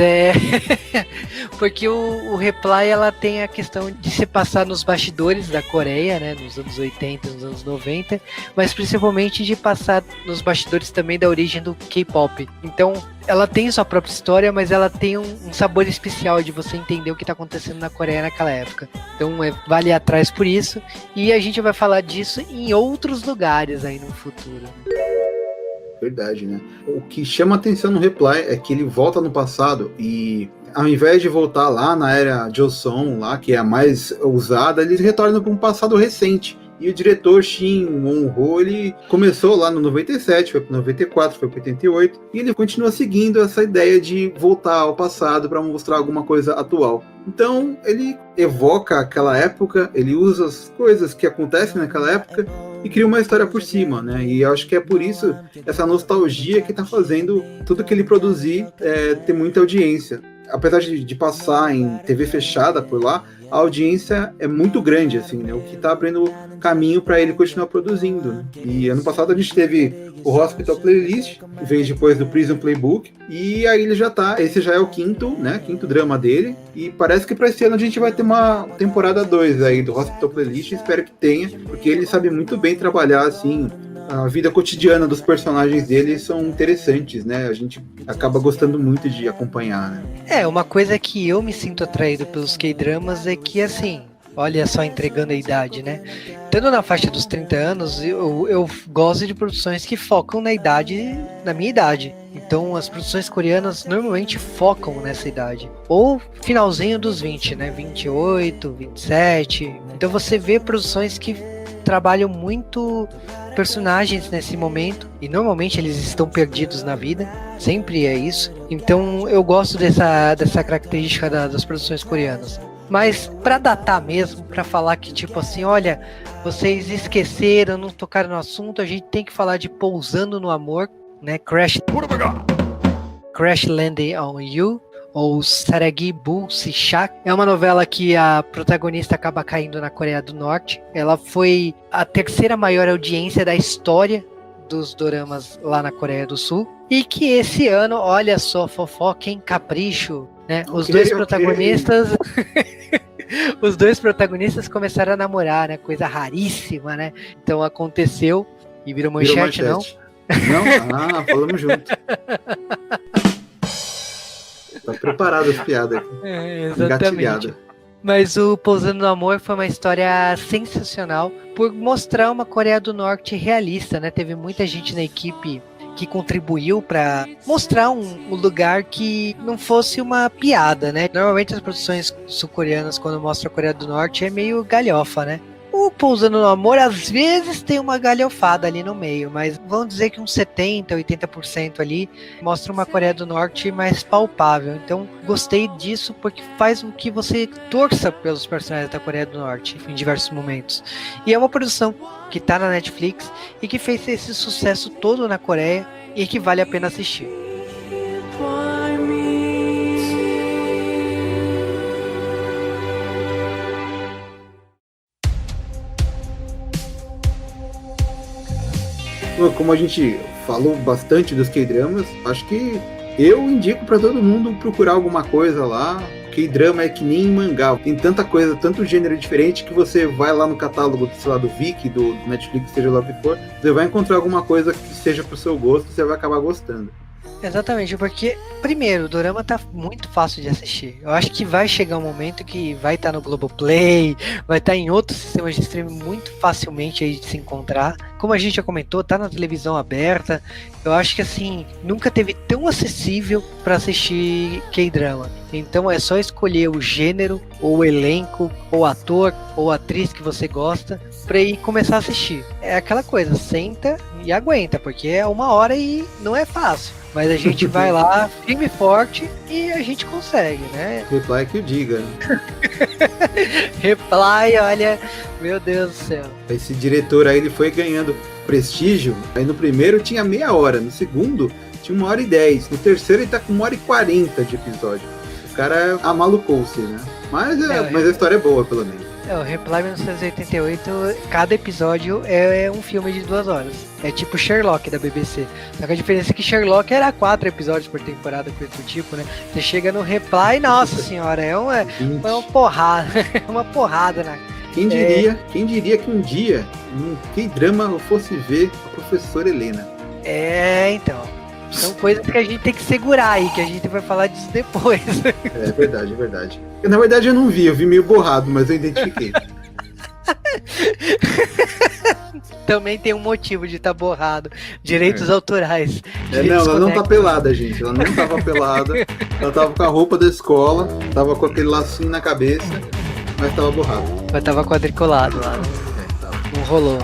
porque o Reply ela tem a questão de se passar nos bastidores da Coreia, né, nos anos 80, nos anos 90, mas principalmente de passar nos bastidores também da origem do K-pop. Então, ela tem sua própria história, mas ela tem um sabor especial de você entender o que está acontecendo na Coreia naquela época. Então, vale ir atrás por isso, e a gente vai falar disso em outros lugares aí no futuro. Verdade, né? O que chama atenção no Reply é que ele volta no passado e, ao invés de voltar lá na era Joseon, lá, que é a mais usada, eles retornam para um passado recente. E o diretor Shin Won-ho, ele começou lá no 97, foi para 94, foi para 88, e ele continua seguindo essa ideia de voltar ao passado para mostrar alguma coisa atual. Então, ele evoca aquela época, ele usa as coisas que acontecem naquela época e cria uma história por cima, né? E eu acho que é por isso essa nostalgia que está fazendo tudo que ele produzir ter muita audiência. Apesar de passar em TV fechada por lá, a audiência é muito grande, assim, né? O que está abrindo caminho para ele continuar produzindo, né? E ano passado a gente teve o Hospital Playlist, que veio depois do Prison Playbook, e aí ele esse já é o quinto drama dele, e parece que para esse ano a gente vai ter uma temporada 2 aí do Hospital Playlist, espero que tenha, porque ele sabe muito bem trabalhar, assim, a vida cotidiana dos personagens dele são interessantes, né? A gente acaba gostando muito de acompanhar, né? Uma coisa que eu me sinto atraído pelos K-dramas é que, assim, olha só, entregando a idade, né? Estando na faixa dos 30 anos, eu gosto de produções que focam na minha idade. Então, as produções coreanas normalmente focam nessa idade. Ou finalzinho dos 20, né? 28, 27. Então, você vê produções que trabalham muito personagens nesse momento, e normalmente eles estão perdidos na vida, sempre é isso. Então eu gosto dessa característica das produções coreanas. Mas para datar mesmo, para falar que tipo assim, olha, vocês esqueceram, não tocaram no assunto, a gente tem que falar de Pousando no Amor, né? Crash Landing on You, ou Saragi Bu Shak. É uma novela que a protagonista acaba caindo na Coreia do Norte. Ela foi a terceira maior audiência da história dos doramas lá na Coreia do Sul. E que esse ano, olha só, fofoca, hein? Capricho, né? Os dois protagonistas... Os dois protagonistas começaram a namorar, né? Coisa raríssima, né? Então aconteceu e virou manchete, não? Não? Falamos junto. Tá preparado as piadas aqui. Exatamente. Mas o Pousando no Amor foi uma história sensacional por mostrar uma Coreia do Norte realista, né? Teve muita gente na equipe que contribuiu para mostrar um lugar que não fosse uma piada, né? Normalmente as produções sul-coreanas, quando mostram a Coreia do Norte, é meio galhofa, né? O Pousando no Amor, às vezes, tem uma galhofada ali no meio, mas vamos dizer que uns 70%, 80% ali mostra uma Coreia do Norte mais palpável. Então, gostei disso porque faz com que você torça pelos personagens da Coreia do Norte em diversos momentos. E é uma produção que tá na Netflix e que fez esse sucesso todo na Coreia e que vale a pena assistir. Como a gente falou bastante dos K-dramas, acho que eu indico para todo mundo procurar alguma coisa lá. K-drama é que nem mangá, tem tanta coisa, tanto gênero diferente que você vai lá no catálogo, sei lá, do Viki, do Netflix, seja lá o que for, você vai encontrar alguma coisa que seja pro seu gosto, você vai acabar gostando. Exatamente, porque, primeiro, o dorama tá muito fácil de assistir. Eu acho que vai chegar um momento que vai estar no Globoplay, vai estar em outros sistemas de streaming muito facilmente aí de se encontrar. Como a gente já comentou, tá na televisão aberta. Eu acho que, assim, nunca teve tão acessível para assistir K-drama. Então é só escolher o gênero, ou o elenco, ou ator, ou atriz que você gosta, pra ir começar a assistir. É aquela coisa, senta e aguenta, porque é 1 hora e não é fácil. Mas a gente vai lá, firme e forte, e a gente consegue, né? Reply que o diga. Reply, olha, meu Deus do céu. Esse diretor aí, ele foi ganhando prestígio. Aí no primeiro tinha meia hora, no segundo tinha 1h10, no terceiro ele tá com 1h40 de episódio. O cara amalucou-se, né? Mas a história é boa, pelo menos. O Reply 1988, cada episódio é um filme de 2 horas. É tipo Sherlock da BBC. Só que a diferença é que Sherlock era 4 episódios por temporada, coisa do tipo, né? Você chega no Reply, nossa senhora, é uma porrada. É uma porrada, né? Quem diria que um dia, num K-drama, eu fosse ver a professora Helena? Então. São coisas que a gente tem que segurar aí, que a gente vai falar disso depois. É verdade, é verdade. Na verdade eu não vi, eu vi meio borrado, mas eu identifiquei. Também tem um motivo de estar borrado. Direitos autorais. Ela não tá pelada, gente. Ela não tava pelada. Ela tava com a roupa da escola, tava com aquele lacinho na cabeça, mas tava borrado. Mas tava quadriculado lá. Não rolou.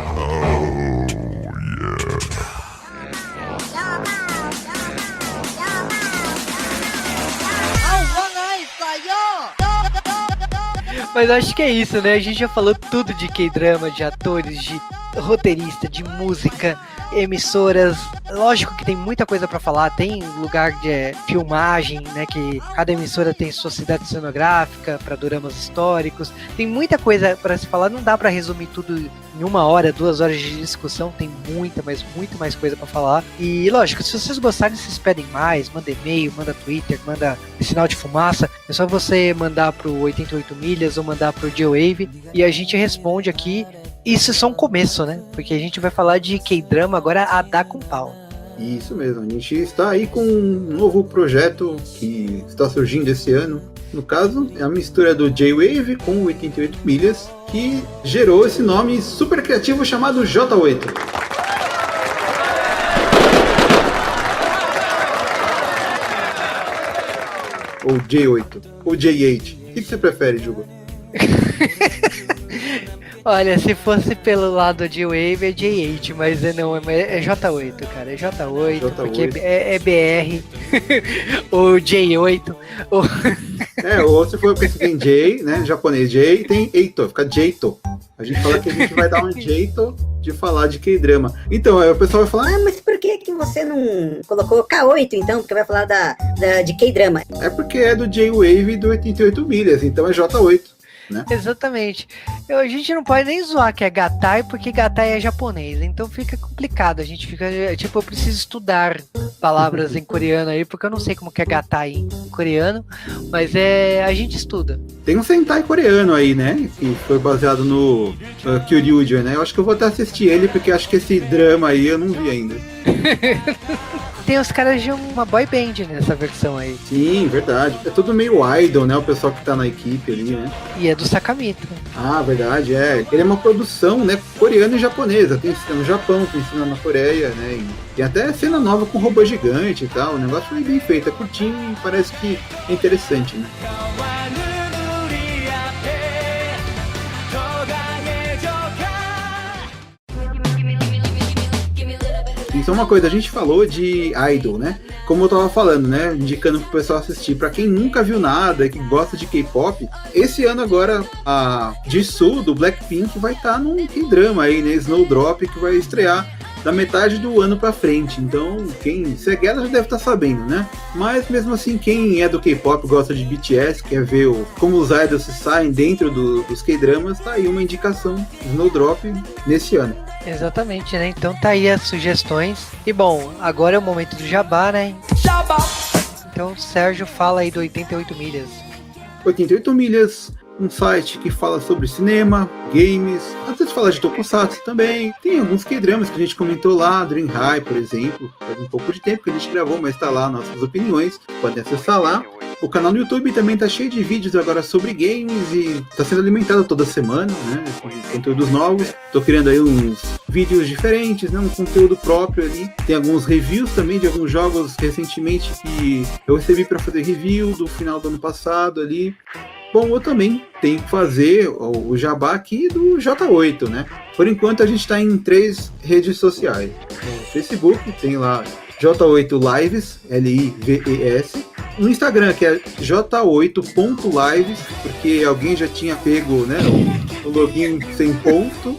Mas acho que é isso, né? A gente já falou tudo de K-drama, de atores, de roteirista, de música, emissoras. Lógico que tem muita coisa pra falar, tem lugar de filmagem, né? Que cada emissora tem sua cidade cenográfica para doramas históricos. Tem muita coisa pra se falar, não dá pra resumir tudo em 1 hora, 2 horas de discussão. Tem muito mais coisa pra falar. E lógico, se vocês gostarem, vocês pedem mais, manda e-mail, manda Twitter, manda sinal de fumaça. É só você mandar pro 88 milhas ou mandar pro J-Wave e a gente responde aqui. Isso é só um começo, né? Porque a gente vai falar de K-drama agora a dar com pau. Isso mesmo, a gente está aí com um novo projeto que está surgindo esse ano. No caso, é a mistura do J-Wave com 88 milhas, que gerou esse nome super criativo chamado J8. Ou J8, ou J8. O que você prefere, Juba? Olha, se fosse pelo lado de Wave é J8, mas não, é J8, cara, é J8, porque é BR, ou J8, ou se for porque tem J, né, japonês J, tem Eito, fica Jeito. A gente fala que a gente vai dar um jeito de falar de K-drama. Então, aí o pessoal vai falar, mas por que você não colocou K8, então? Porque vai falar de K-drama. É porque é do J-Wave do 88 milhas, então é J8. Né? Exatamente. A gente não pode nem zoar que é Gatai, porque Gatai é japonês, então fica complicado. A gente fica, tipo, eu preciso estudar palavras em coreano aí, porque eu não sei como que é Gatai em coreano, mas a gente estuda. Tem um Sentai coreano aí, né, que foi baseado no Kyoryuger, né, eu acho que eu vou até assistir ele, porque acho que esse drama aí eu não vi ainda. Tem os caras de uma boy band nessa versão aí. Sim, verdade. É tudo meio idol, né? O pessoal que tá na equipe ali, né? E é do Sakamito. Ah, verdade, é. Ele é uma produção, né, coreana e japonesa. Tem cena no Japão, tem cena na Coreia, né? E tem até cena nova com robô gigante e tal. O negócio foi bem feito, é curtinho e parece que é interessante, né? Isso é uma coisa, a gente falou de idol, né? Como eu tava falando, né? Indicando pro pessoal assistir. Pra quem nunca viu nada, que gosta de K-pop, esse ano agora a Jisoo do Blackpink vai estar num K-drama aí, né? Snowdrop, que vai estrear da metade do ano pra frente. Então, quem segue ela já deve estar sabendo, né? Mas mesmo assim, quem é do K-pop, gosta de BTS, quer ver como os idols se saem dentro dos K-dramas, tá aí uma indicação, Snowdrop, nesse ano. Exatamente, né? Então tá aí as sugestões. E bom, agora é o momento do jabá, né? Jabá! Então, Sérgio, fala aí do 88 milhas. 88 milhas um site que fala sobre cinema, games, às vezes fala de tokusatsu também. Tem alguns K-dramas que a gente comentou lá, Dream High, por exemplo. Faz um pouco de tempo que a gente gravou, mas tá lá nossas opiniões. Podem acessar lá. O canal no YouTube também tá cheio de vídeos agora sobre games e tá sendo alimentado toda semana, né? Com conteúdos novos. Tô criando aí uns vídeos diferentes, né? Um conteúdo próprio ali. Tem alguns reviews também de alguns jogos recentemente que eu recebi para fazer review do final do ano passado ali. Bom, eu também tenho que fazer o jabá aqui do J8, né? Por enquanto a gente está em 3 redes sociais. No Facebook tem lá J8 Lives, L-I-V-E-S. No Instagram, que é j8.lives, porque alguém já tinha pego, né, o login sem ponto.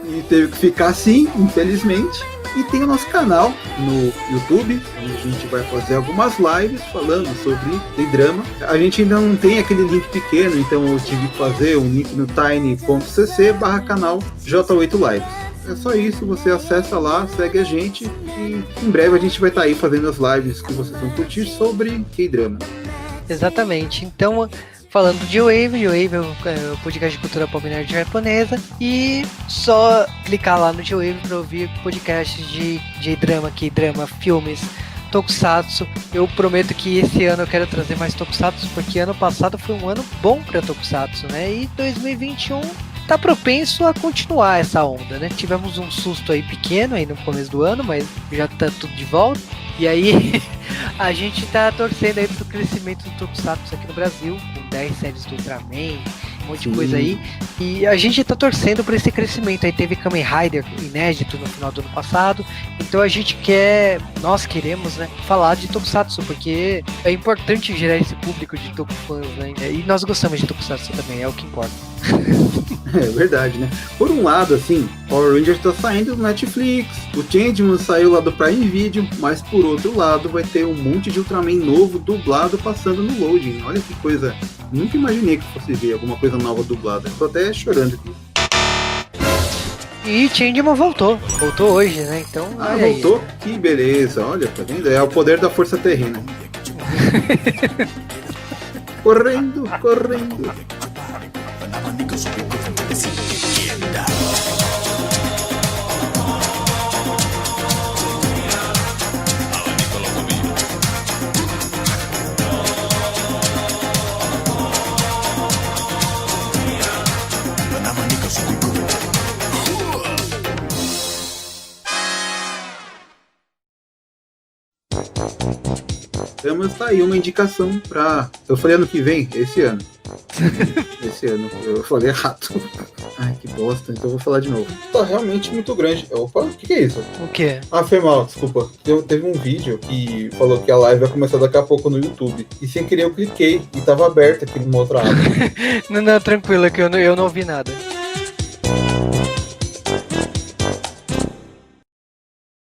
E teve que ficar assim, infelizmente. E tem o nosso canal no YouTube, onde a gente vai fazer algumas lives falando sobre K-drama. A gente ainda não tem aquele link pequeno, então eu tive que fazer um link no tiny.cc/canal J8 Lives. É só isso, você acessa lá, segue a gente e em breve a gente vai estar aí fazendo as lives que vocês vão curtir sobre K-drama. Exatamente. Então, falando de Wave é o podcast de cultura pop nerd japonesa, e só clicar lá no J-Wave para ouvir podcasts de J-drama, K-drama, filmes, tokusatsu. Eu prometo que esse ano eu quero trazer mais tokusatsu, porque ano passado foi um ano bom para tokusatsu, né? E 2021 tá propenso a continuar essa onda, né? Tivemos um susto aí pequeno aí no começo do ano, mas já tá tudo de volta. E aí a gente tá torcendo aí pro crescimento do tokusatsu aqui no Brasil, com 10 séries do Ultraman, um monte de coisa aí. E a gente tá torcendo por esse crescimento. Aí teve Kamen Rider inédito no final do ano passado. Então a gente nós queremos, né, falar de tokusatsu, porque é importante gerar esse público de tokufãs, né? E nós gostamos de tokusatsu também, é o que importa. É verdade, né? Por um lado, assim, Power Rangers tá saindo do Netflix, o Changeman saiu lá do Prime Video, mas por outro lado vai ter um monte de Ultraman novo dublado passando no loading. Olha que coisa, nunca imaginei que fosse ver alguma coisa nova dublada. Tô até chorando aqui. E Changeman voltou hoje, né? Então, voltou? Aí. Que beleza, olha, tá vendo? É o poder da força terrena. correndo. Vamos tá aí uma indicação pra... Eu falei ano que vem, esse ano. Esse ano, eu falei errado. Ai, que bosta, então eu vou falar de novo. Tá realmente muito grande. Opa, o que é isso? O quê? Ah, foi mal, desculpa. Teve um vídeo que falou que a live vai começar daqui a pouco no YouTube. E sem querer eu cliquei e tava aberto aqui numa outra aba. Não, tranquilo, é que eu não ouvi nada.